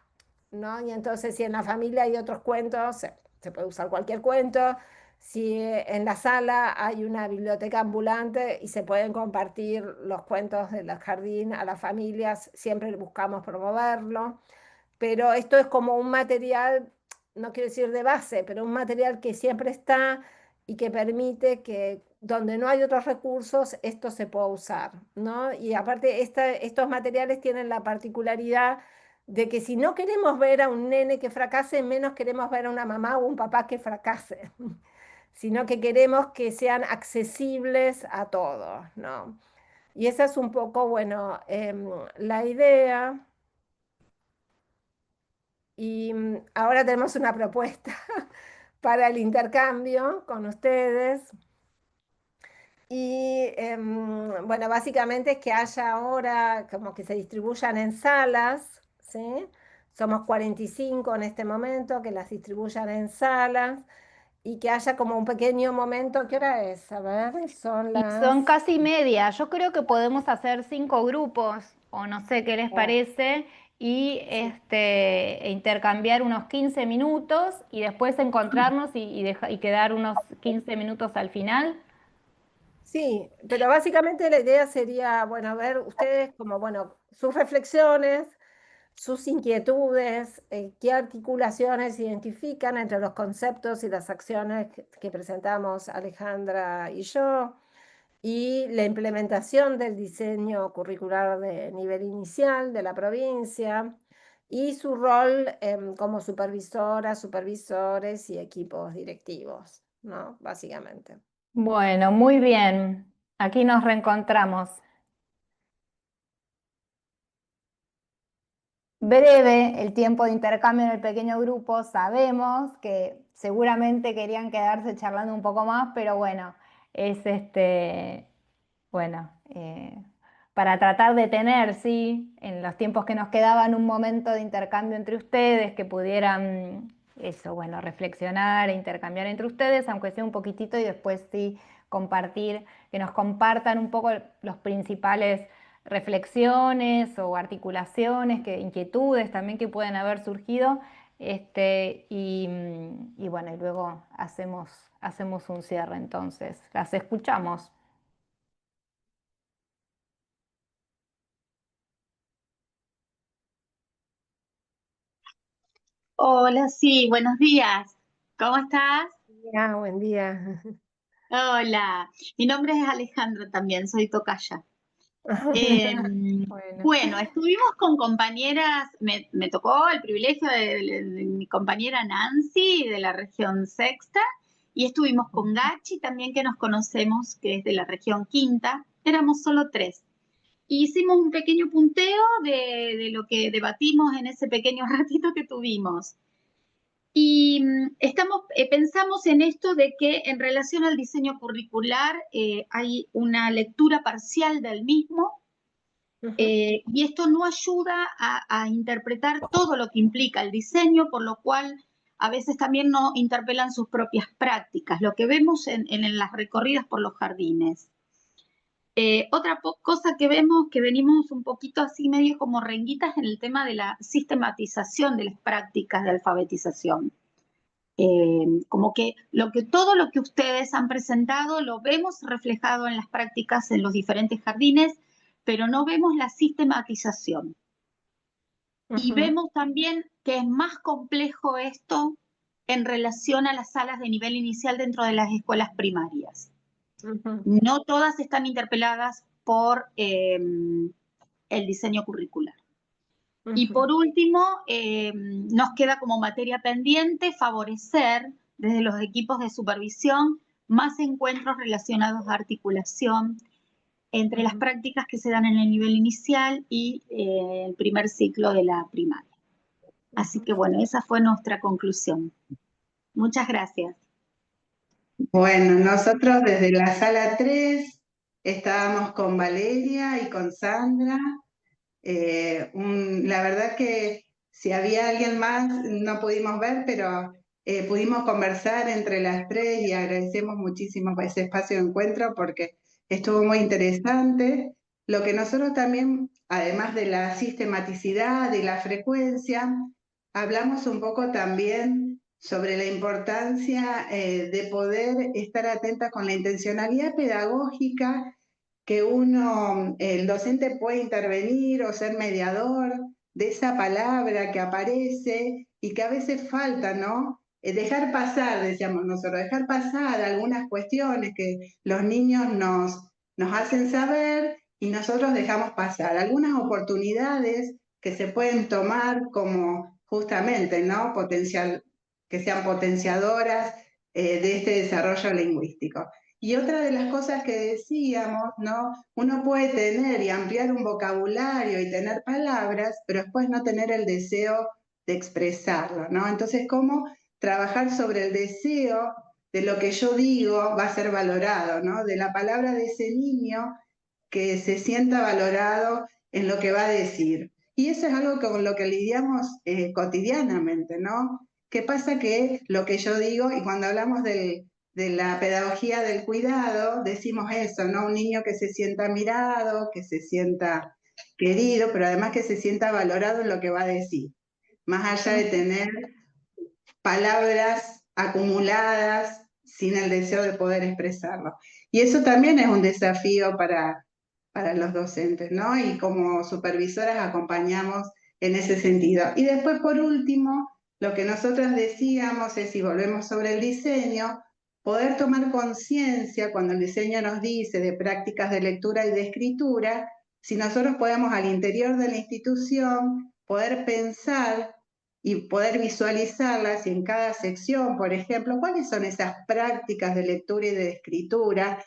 ¿no? Y entonces si en la familia hay otros cuentos, se puede usar cualquier cuento. Si en la sala hay una biblioteca ambulante y se pueden compartir los cuentos del jardín a las familias, siempre buscamos promoverlo. Pero esto es como un material, no quiero decir de base, pero un material que siempre está y que permite que donde no hay otros recursos, esto se pueda usar, ¿no? Y aparte, estos materiales tienen la particularidad de que si no queremos ver a un nene que fracase, menos queremos ver a una mamá o un papá que fracase, sino que queremos que sean accesibles a todos, ¿no? Y esa es un poco, bueno, la idea. Y ahora tenemos una propuesta para el intercambio con ustedes. Y bueno, básicamente es que haya ahora como que se distribuyan en salas, ¿sí? Somos 45 en este momento, que las distribuyan en salas y que haya como un pequeño momento. ¿Qué hora es? A ver, son Y las... son casi media. Yo creo que podemos hacer 5 grupos, o no sé qué les parece, y intercambiar unos 15 minutos y después encontrarnos y quedar unos 15 minutos al final. Sí, pero básicamente la idea sería, bueno, ver ustedes como, bueno, sus reflexiones, sus inquietudes, qué articulaciones identifican entre los conceptos y las acciones que presentamos Alejandra y yo, y la implementación del diseño curricular de nivel inicial de la provincia, y su rol como supervisora, supervisores y equipos directivos, ¿no? Básicamente. Bueno, muy bien. Aquí nos reencontramos. Breve el tiempo de intercambio en el pequeño grupo. Sabemos que seguramente querían quedarse charlando un poco más, pero bueno, es bueno, para tratar de tener, sí, en los tiempos que nos quedaban un momento de intercambio entre ustedes, que pudieran, eso, bueno, reflexionar e intercambiar entre ustedes, aunque sea un poquitito, y después sí compartir, que nos compartan un poco los principales reflexiones o articulaciones, inquietudes también que pueden haber surgido, y bueno, y luego hacemos un cierre entonces. Las escuchamos. Hola, sí, buenos días. ¿Cómo estás? Buen día. Hola, mi nombre es Alejandra también, soy tocaya. Bueno, estuvimos con compañeras, me tocó el privilegio de mi compañera Nancy de la región sexta, y estuvimos con Gachi también, que nos conocemos, que es de la región quinta. Éramos solo 3. Hicimos un pequeño punteo de lo que debatimos en ese pequeño ratito que tuvimos. Y pensamos en esto de que en relación al diseño curricular hay una lectura parcial del mismo, y esto no ayuda a interpretar todo lo que implica el diseño, por lo cual a veces también no interpelan sus propias prácticas, lo que vemos en las recorridas por los jardines. Otra cosa que vemos, que venimos un poquito así medio como renguitas en el tema de la sistematización de las prácticas de alfabetización. Como que todo lo que ustedes han presentado lo vemos reflejado en las prácticas en los diferentes jardines, pero no vemos la sistematización. Y vemos también que es más complejo esto en relación a las salas de nivel inicial dentro de las escuelas primarias. No todas están interpeladas por el diseño curricular. Y por último, nos queda como materia pendiente favorecer desde los equipos de supervisión más encuentros relacionados a articulación entre las prácticas que se dan en el nivel inicial y el primer ciclo de la primaria. Así que bueno, esa fue nuestra conclusión. Muchas gracias. Bueno, nosotros desde la sala 3 estábamos con Valeria y con Sandra. La verdad que si había alguien más no pudimos ver, pero pudimos conversar entre las 3 y agradecemos muchísimo ese espacio de encuentro porque estuvo muy interesante. Lo que nosotros también, además de la sistematicidad y la frecuencia, hablamos un poco también sobre la importancia de poder estar atenta con la intencionalidad pedagógica, que el docente puede intervenir o ser mediador de esa palabra que aparece y que a veces falta, ¿no? Dejar pasar, decíamos nosotros, dejar pasar algunas cuestiones que los niños nos hacen saber y nosotros dejamos pasar. Algunas oportunidades que se pueden tomar como justamente, ¿no? Que sean potenciadoras de este desarrollo lingüístico. Y otra de las cosas que decíamos, ¿no? Uno puede tener y ampliar un vocabulario y tener palabras, pero después no tener el deseo de expresarlo, ¿no? Entonces, ¿cómo trabajar sobre el deseo de lo que yo digo va a ser valorado, ¿no? De la palabra de ese niño que se sienta valorado en lo que va a decir. Y eso es algo con lo que lidiamos cotidianamente, ¿no? ¿Qué pasa? Que lo que yo digo, y cuando hablamos de la pedagogía del cuidado, decimos eso, ¿no? Un niño que se sienta mirado, que se sienta querido, pero además que se sienta valorado en lo que va a decir, más allá de tener palabras acumuladas sin el deseo de poder expresarlo. Y eso también es un desafío para los docentes, ¿no? Y como supervisoras acompañamos en ese sentido. Y después, por último, lo que nosotros decíamos es, si volvemos sobre el diseño, poder tomar conciencia cuando el diseño nos dice de prácticas de lectura y de escritura, si nosotros podemos al interior de la institución poder pensar y poder visualizarlas, y en cada sección, por ejemplo, cuáles son esas prácticas de lectura y de escritura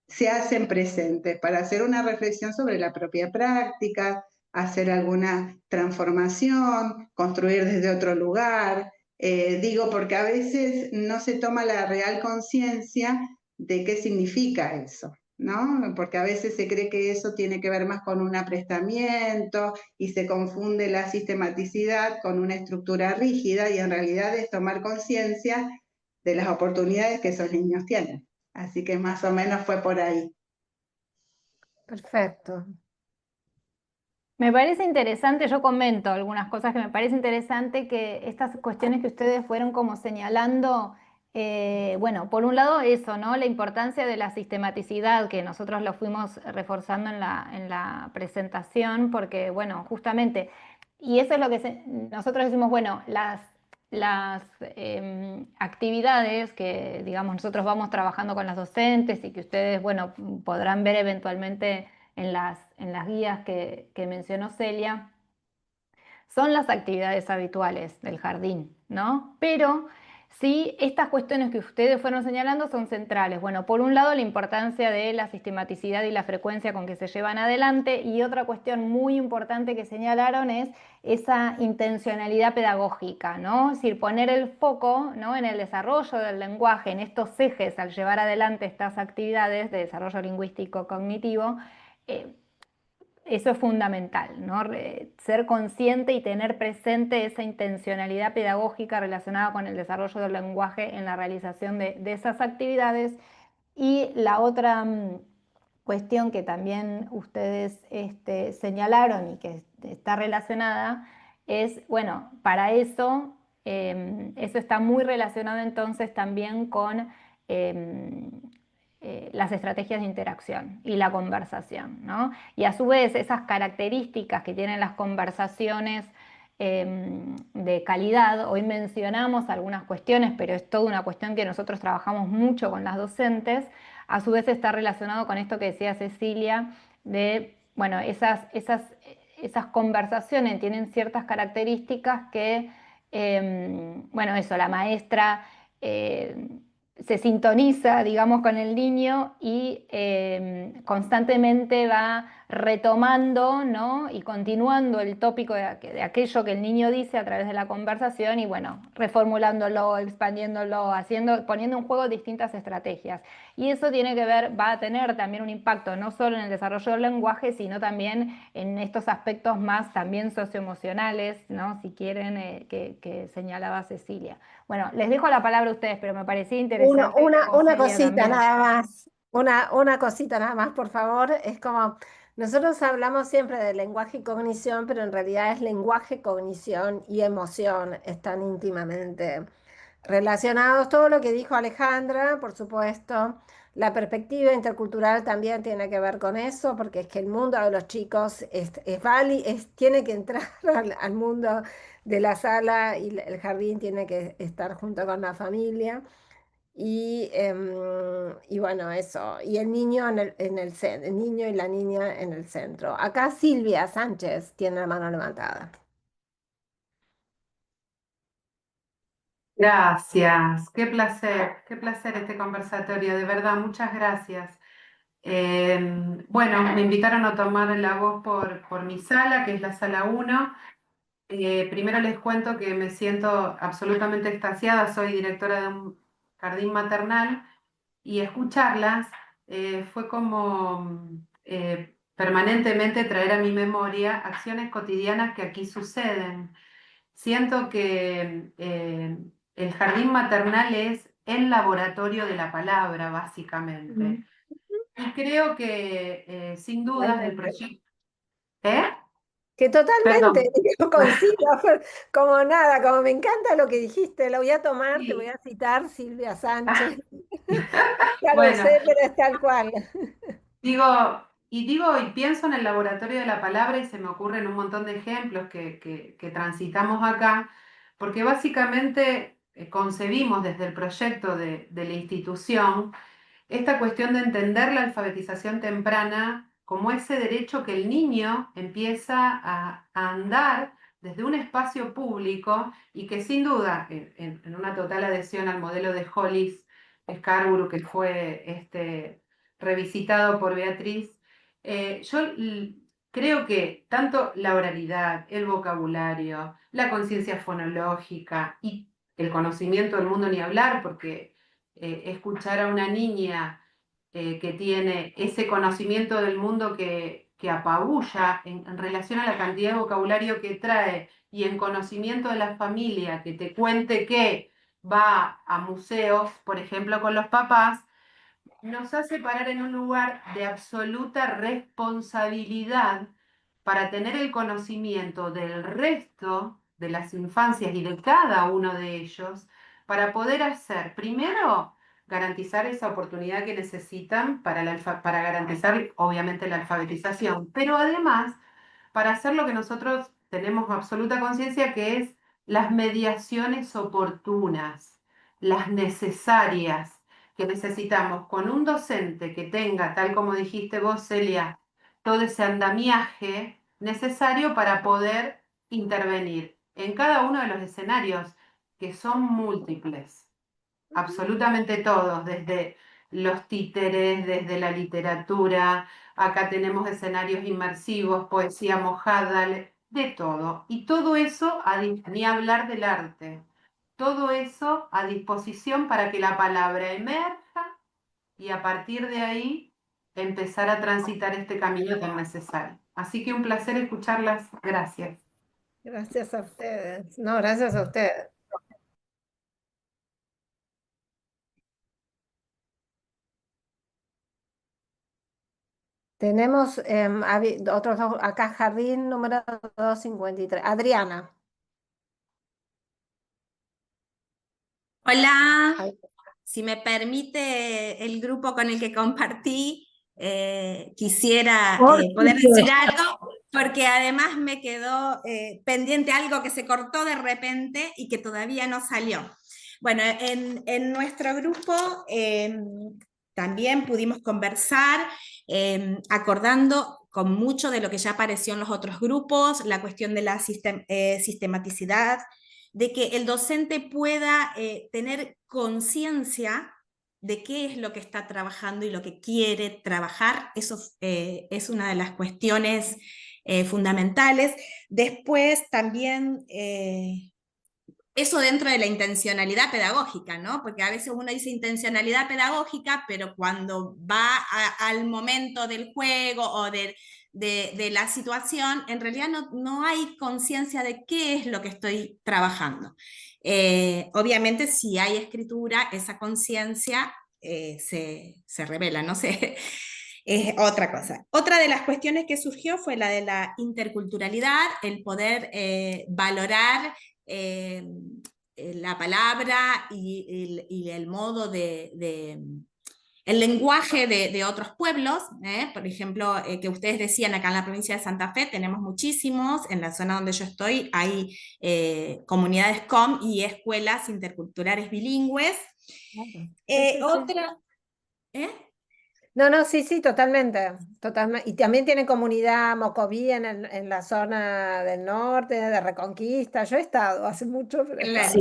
se hacen presentes para hacer una reflexión sobre la propia práctica, hacer alguna transformación, construir desde otro lugar. Digo, porque a veces no se toma la real conciencia de qué significa eso, ¿no? Porque a veces se cree que eso tiene que ver más con un aprestamiento y se confunde la sistematicidad con una estructura rígida, y en realidad es tomar conciencia de las oportunidades que esos niños tienen. Así que más o menos fue por ahí. Perfecto. Me parece interesante, yo comento algunas cosas que me parece interesante, que estas cuestiones que ustedes fueron como señalando, bueno, por un lado eso, ¿no? La importancia de la sistematicidad, que nosotros lo fuimos reforzando en la presentación, porque, bueno, justamente, y eso es lo que nosotros decimos, bueno, las actividades que, digamos, nosotros vamos trabajando con las docentes y que ustedes, bueno, podrán ver eventualmente en las guías que mencionó Celia, son las actividades habituales del jardín, ¿no? Pero sí, estas cuestiones que ustedes fueron señalando son centrales. Bueno, por un lado, la importancia de la sistematicidad y la frecuencia con que se llevan adelante, y otra cuestión muy importante que señalaron es esa intencionalidad pedagógica, ¿no? Es decir, poner el foco, ¿no?, en el desarrollo del lenguaje, en estos ejes al llevar adelante estas actividades de desarrollo lingüístico cognitivo. Eso es fundamental, ¿no? Ser consciente y tener presente esa intencionalidad pedagógica relacionada con el desarrollo del lenguaje en la realización de esas actividades. Y la otra cuestión que también ustedes señalaron y que está relacionada es, bueno, para eso, eso está muy relacionado entonces también con las estrategias de interacción y la conversación, ¿no? Y a su vez esas características que tienen las conversaciones de calidad, hoy mencionamos algunas cuestiones, pero es toda una cuestión que nosotros trabajamos mucho con las docentes, a su vez está relacionado con esto que decía Cecilia, de, bueno, esas conversaciones tienen ciertas características que, bueno, eso, la maestra se sintoniza, digamos, con el niño y constantemente va retomando, ¿no?, y continuando el tópico de aquello que el niño dice a través de la conversación y, bueno, reformulándolo, expandiéndolo, poniendo en juego distintas estrategias. Y eso tiene que ver, va a tener también un impacto no solo en el desarrollo del lenguaje, sino también en estos aspectos más también socioemocionales, ¿no?, si quieren, que señalaba Cecilia. Bueno, les dejo la palabra a ustedes, pero me parecía interesante. Una cosita nada más, una cosita nada más, por favor. Es como, nosotros hablamos siempre de lenguaje y cognición, pero en realidad es lenguaje, cognición y emoción, están íntimamente relacionados. Todo lo que dijo Alejandra, por supuesto, la perspectiva intercultural también tiene que ver con eso, porque es que el mundo de los chicos tiene que entrar al mundo de la sala y el jardín tiene que estar junto con la familia. Y bueno, eso. Y el niño el niño y la niña en el centro. Acá Silvia Sánchez tiene la mano levantada. Gracias, qué placer este conversatorio, de verdad, muchas gracias. Bueno, me invitaron a tomar la voz por mi sala, que es la sala 1. Primero les cuento que me siento absolutamente extasiada, soy directora de un jardín maternal y escucharlas fue como permanentemente traer a mi memoria acciones cotidianas que aquí suceden. Siento que el jardín maternal es el laboratorio de la palabra, básicamente. Y creo que sin dudas el proyecto... Que totalmente, Perdón. yo coincido, como nada, como me encanta lo que dijiste, lo voy a tomar, Sí. te voy a citar Silvia Sánchez. Ya lo Bueno, sé, pero es tal cual. digo y pienso en el laboratorio de la palabra y se me ocurren un montón de ejemplos que transitamos acá, porque básicamente concebimos desde el proyecto de la institución esta cuestión de entender la alfabetización temprana como ese derecho que el niño empieza a andar desde un espacio público y que sin duda, en una total adhesión al modelo de Hollis Scarborough que fue revisitado por Beatriz, yo creo que tanto la oralidad, el vocabulario, la conciencia fonológica y el conocimiento del mundo ni hablar, porque escuchar a una niña que tiene ese conocimiento del mundo que apabulla en relación a la cantidad de vocabulario que trae y en conocimiento de la familia, que te cuente que va a museos, por ejemplo, con los papás, nos hace parar en un lugar de absoluta responsabilidad para tener el conocimiento del resto de las infancias y de cada uno de ellos, para poder hacer, primero, garantizar esa oportunidad que necesitan para garantizar, obviamente, la alfabetización, pero además, para hacer lo que nosotros tenemos absoluta conciencia, que es las mediaciones oportunas, las necesarias, que necesitamos con un docente que tenga, tal como dijiste vos, Celia, todo ese andamiaje necesario para poder intervenir en cada uno de los escenarios, que son múltiples, absolutamente todos, desde los títeres, desde la literatura, acá tenemos escenarios inmersivos, poesía mojada, de todo. Y todo eso, ni hablar del arte, todo eso a disposición para que la palabra emerja y a partir de ahí empezar a transitar este camino tan necesario. Así que un placer escucharlas. Gracias. Gracias a ustedes. No, gracias a ustedes. Tenemos otros dos, acá jardín número 253. Adriana. Hola, Ay, si me permite el grupo con el que compartí, quisiera poder decir algo, porque además me quedó pendiente algo que se cortó de repente y que todavía no salió. Bueno, en nuestro grupo también pudimos conversar, acordando con mucho de lo que ya apareció en los otros grupos, la cuestión de la sistematicidad, de que el docente pueda tener conciencia de qué es lo que está trabajando y lo que quiere trabajar. Eso es una de las cuestiones fundamentales. Después también eso dentro de la intencionalidad pedagógica, ¿no? Porque a veces uno dice intencionalidad pedagógica, pero cuando va al momento del juego o de la situación, en realidad no hay conciencia de qué es lo que estoy trabajando. Obviamente, si hay escritura, esa conciencia se revela, no sé. Es otra cosa. Otra de las cuestiones que surgió fue la de la interculturalidad, el poder valorar la palabra y el modo el lenguaje de otros pueblos, por ejemplo, que ustedes decían acá en la provincia de Santa Fe, tenemos muchísimos, en la zona donde yo estoy hay comunidades COM y escuelas interculturales bilingües. sí. Otra... No, sí, totalmente. Y también tienen comunidad mocoví en la zona del norte, de Reconquista. Yo he estado hace mucho, pero he estado.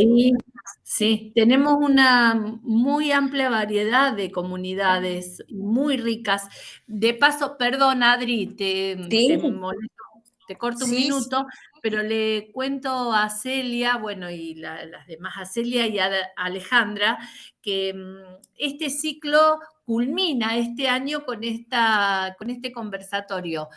Sí, tenemos una muy amplia variedad de comunidades muy ricas. De paso, perdón, Adri, te molesto, te corto un minuto, pero le cuento a Celia, bueno, y las demás, a Celia y a Alejandra, que este ciclo culmina este año con este conversatorio.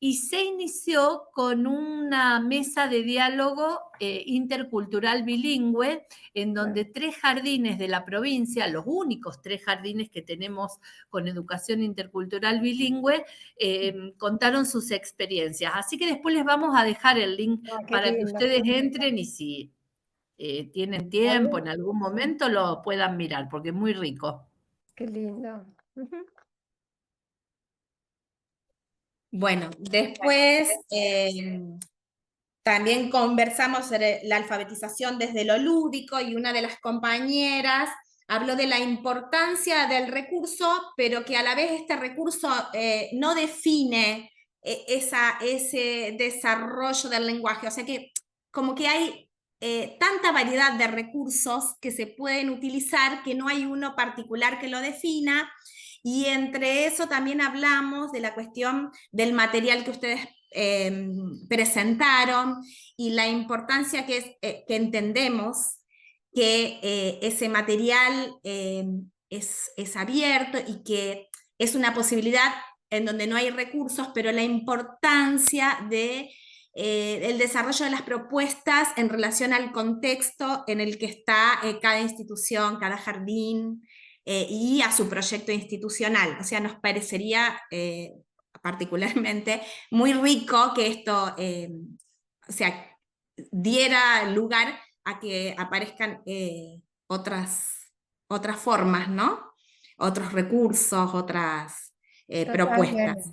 Y se inició con una mesa de diálogo intercultural bilingüe, en donde 3 jardines de la provincia, los únicos 3 jardines que tenemos con educación intercultural bilingüe, contaron sus experiencias. Así que después les vamos a dejar el link para que ustedes entren y si tienen tiempo en algún momento lo puedan mirar, porque es muy rico. Qué lindo. Bueno, después también conversamos sobre la alfabetización desde lo lúdico y una de las compañeras habló de la importancia del recurso, pero que a la vez este recurso no define ese desarrollo del lenguaje. O sea que como que hay tanta variedad de recursos que se pueden utilizar que no hay uno particular que lo defina. Y entre eso también hablamos de la cuestión del material que ustedes presentaron y la importancia que entendemos que ese material es abierto y que es una posibilidad en donde no hay recursos, pero la importancia del desarrollo de las propuestas en relación al contexto en el que está cada institución, cada jardín, y a su proyecto institucional. O sea, nos parecería particularmente muy rico que esto o sea, diera lugar a que aparezcan otras formas, ¿no? Otros recursos, otras propuestas.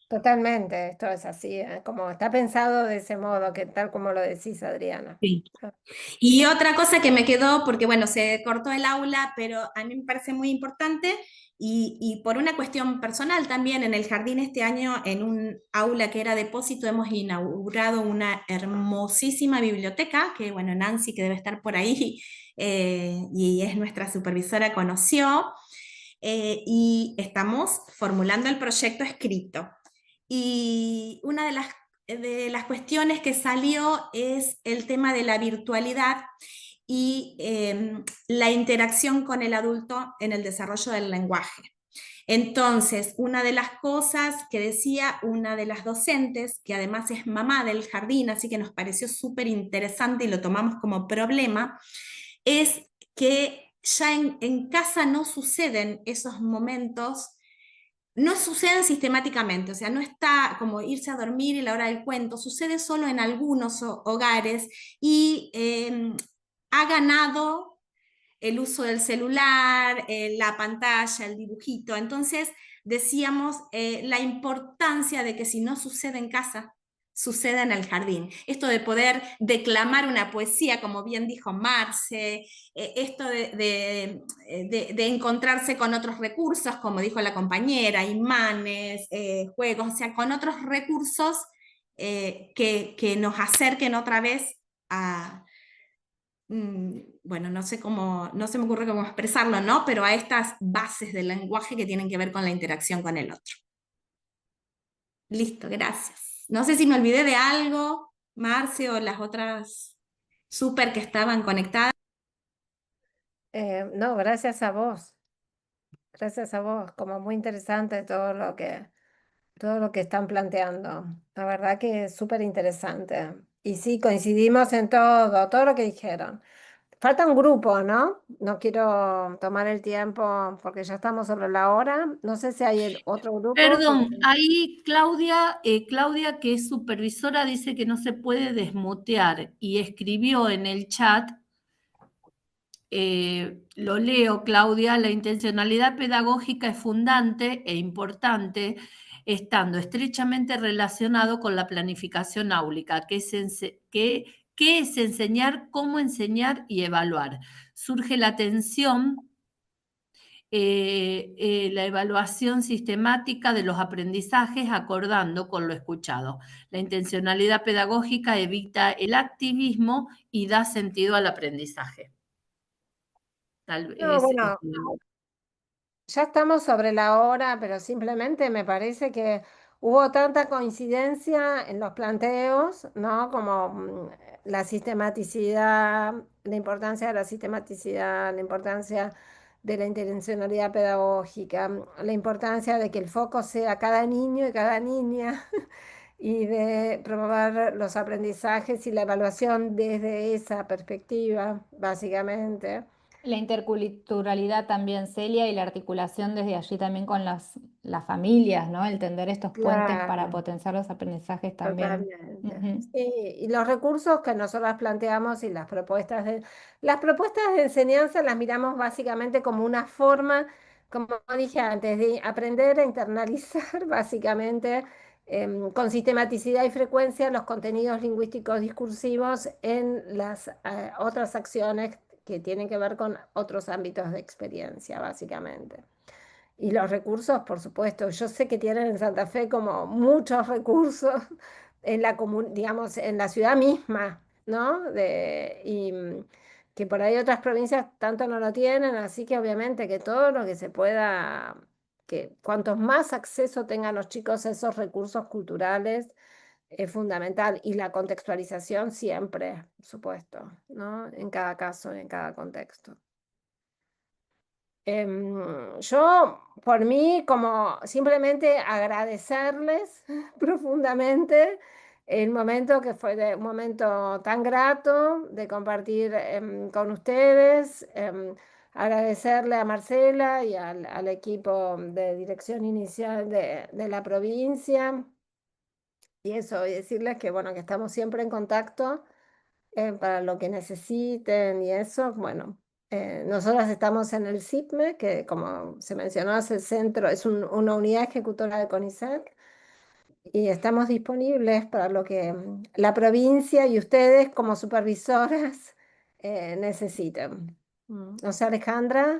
Totalmente, esto es así, como está pensado de ese modo, que tal como lo decís, Adriana. Sí. Y otra cosa que me quedó, porque bueno, se cortó el aula, pero a mí me parece muy importante y por una cuestión personal también, en el jardín este año, en un aula que era depósito, hemos inaugurado una hermosísima biblioteca, que bueno, Nancy, que debe estar por ahí, y es nuestra supervisora, conoció, y estamos formulando el proyecto escrito. Y una de las cuestiones que salió es el tema de la virtualidad y la interacción con el adulto en el desarrollo del lenguaje. Entonces, una de las cosas que decía una de las docentes, que además es mamá del jardín, así que nos pareció súper interesante y lo tomamos como problema, es que ya en casa no suceden esos momentos, no suceden sistemáticamente, o sea, no está como irse a dormir y la hora del cuento, sucede solo en algunos hogares y ha ganado el uso del celular, la pantalla, el dibujito. Entonces decíamos la importancia de que si no sucede en casa, suceda en el jardín. Esto de poder declamar una poesía, como bien dijo Marce, esto de encontrarse con otros recursos, como dijo la compañera, imanes, juegos, o sea, con otros recursos que nos acerquen otra vez a, bueno, no sé cómo, no se me ocurre cómo expresarlo, ¿no? Pero a estas bases del lenguaje que tienen que ver con la interacción con el otro. Listo, gracias. No sé si me olvidé de algo, Marce, o las otras súper que estaban conectadas. No, gracias a vos. Gracias a vos, como muy interesante todo lo que están planteando. La verdad que es súper interesante. Y sí, coincidimos en todo lo que dijeron. Falta un grupo, ¿no? No quiero tomar el tiempo porque ya estamos sobre la hora. No sé si hay otro grupo. Perdón, ahí Claudia, Claudia, que es supervisora, dice que no se puede desmutear y escribió en el chat, lo leo, Claudia: la intencionalidad pedagógica es fundante e importante, estando estrechamente relacionado con la planificación áulica, que es enseñar, cómo enseñar y evaluar. Surge la tensión, la evaluación sistemática de los aprendizajes acordando con lo escuchado. La intencionalidad pedagógica evita el activismo y da sentido al aprendizaje. Tal No, vez bueno, ya estamos sobre la hora, pero simplemente me parece que hubo tanta coincidencia en los planteos, ¿no? Como la sistematicidad, la importancia de la sistematicidad, la importancia de la intencionalidad pedagógica, la importancia de que el foco sea cada niño y cada niña y de promover los aprendizajes y la evaluación desde esa perspectiva, básicamente. La interculturalidad también, Celia, y la articulación desde allí también con las familias, ¿no? El tender estos puentes para Claro. potenciar los aprendizajes también. Totalmente. Ujú. Sí, y los recursos que nosotras planteamos y las propuestas de enseñanza las miramos básicamente como una forma, como dije antes, de aprender a internalizar básicamente con sistematicidad y frecuencia los contenidos lingüísticos discursivos en las otras acciones que tienen que ver con otros ámbitos de experiencia, básicamente. Y los recursos, por supuesto, yo sé que tienen en Santa Fe como muchos recursos en digamos, en la ciudad misma, ¿no? Que por ahí otras provincias tanto no lo tienen, así que obviamente que todo lo que se pueda, que cuantos más acceso tengan los chicos a esos recursos culturales, es fundamental. Y la contextualización siempre, por supuesto, ¿no? En cada caso, en cada contexto. Yo, por mí, como simplemente agradecerles profundamente el momento que fue un momento tan grato de compartir con ustedes, agradecerle a Marcela y al equipo de dirección inicial de la provincia y eso, y decirles que bueno, que estamos siempre en contacto para lo que necesiten y eso, bueno. Nosotras estamos en el CIPME, que como se mencionó es el centro, es una unidad ejecutora de CONICET, y estamos disponibles para lo que la provincia y ustedes como supervisoras necesiten. No sé, Alejandra.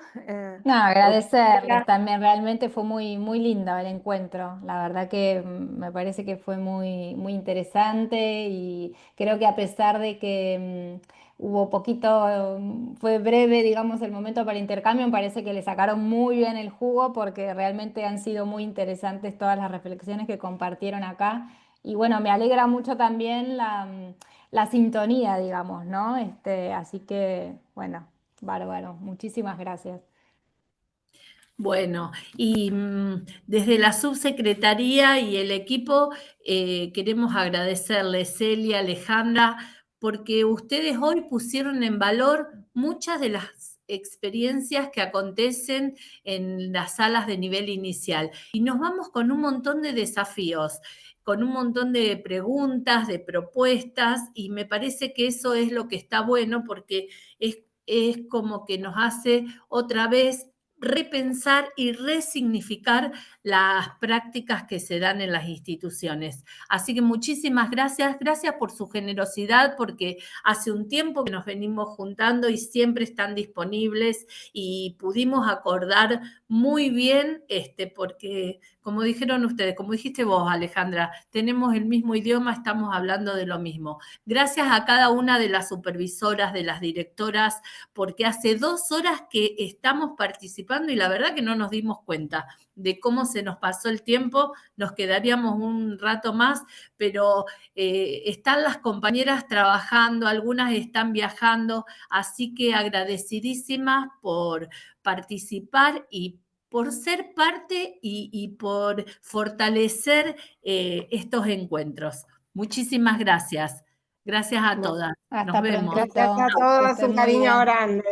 No, agradecerles también, realmente fue muy, muy lindo el encuentro. La verdad que me parece que fue muy, muy interesante y creo que a pesar de que hubo poquito, fue breve, digamos, el momento para intercambio, me parece que le sacaron muy bien el jugo porque realmente han sido muy interesantes todas las reflexiones que compartieron acá. Y bueno, me alegra mucho también la sintonía, digamos, ¿no? Así que, bueno. Bárbaro, muchísimas gracias. Bueno, y desde la subsecretaría y el equipo queremos agradecerles, Celia, Alejandra, porque ustedes hoy pusieron en valor muchas de las experiencias que acontecen en las salas de nivel inicial. Y nos vamos con un montón de desafíos, con un montón de preguntas, de propuestas, y me parece que eso es lo que está bueno porque es como que nos hace otra vez repensar y resignificar las prácticas que se dan en las instituciones. Así que muchísimas gracias, gracias por su generosidad, porque hace un tiempo que nos venimos juntando y siempre están disponibles y pudimos acordar muy bien, porque como dijeron ustedes, como dijiste vos, Alejandra, tenemos el mismo idioma, estamos hablando de lo mismo. Gracias a cada una de las supervisoras, de las directoras, porque hace 2 horas que estamos participando y la verdad que no nos dimos cuenta de cómo se nos pasó el tiempo, nos quedaríamos un rato más, pero están las compañeras trabajando, algunas están viajando, así que agradecidísimas por participar y por ser parte y por fortalecer estos encuentros. Muchísimas gracias. Gracias a todas. Hasta Nos vemos. prontito. Gracias a Que todos, estén un muy cariño bien. grande.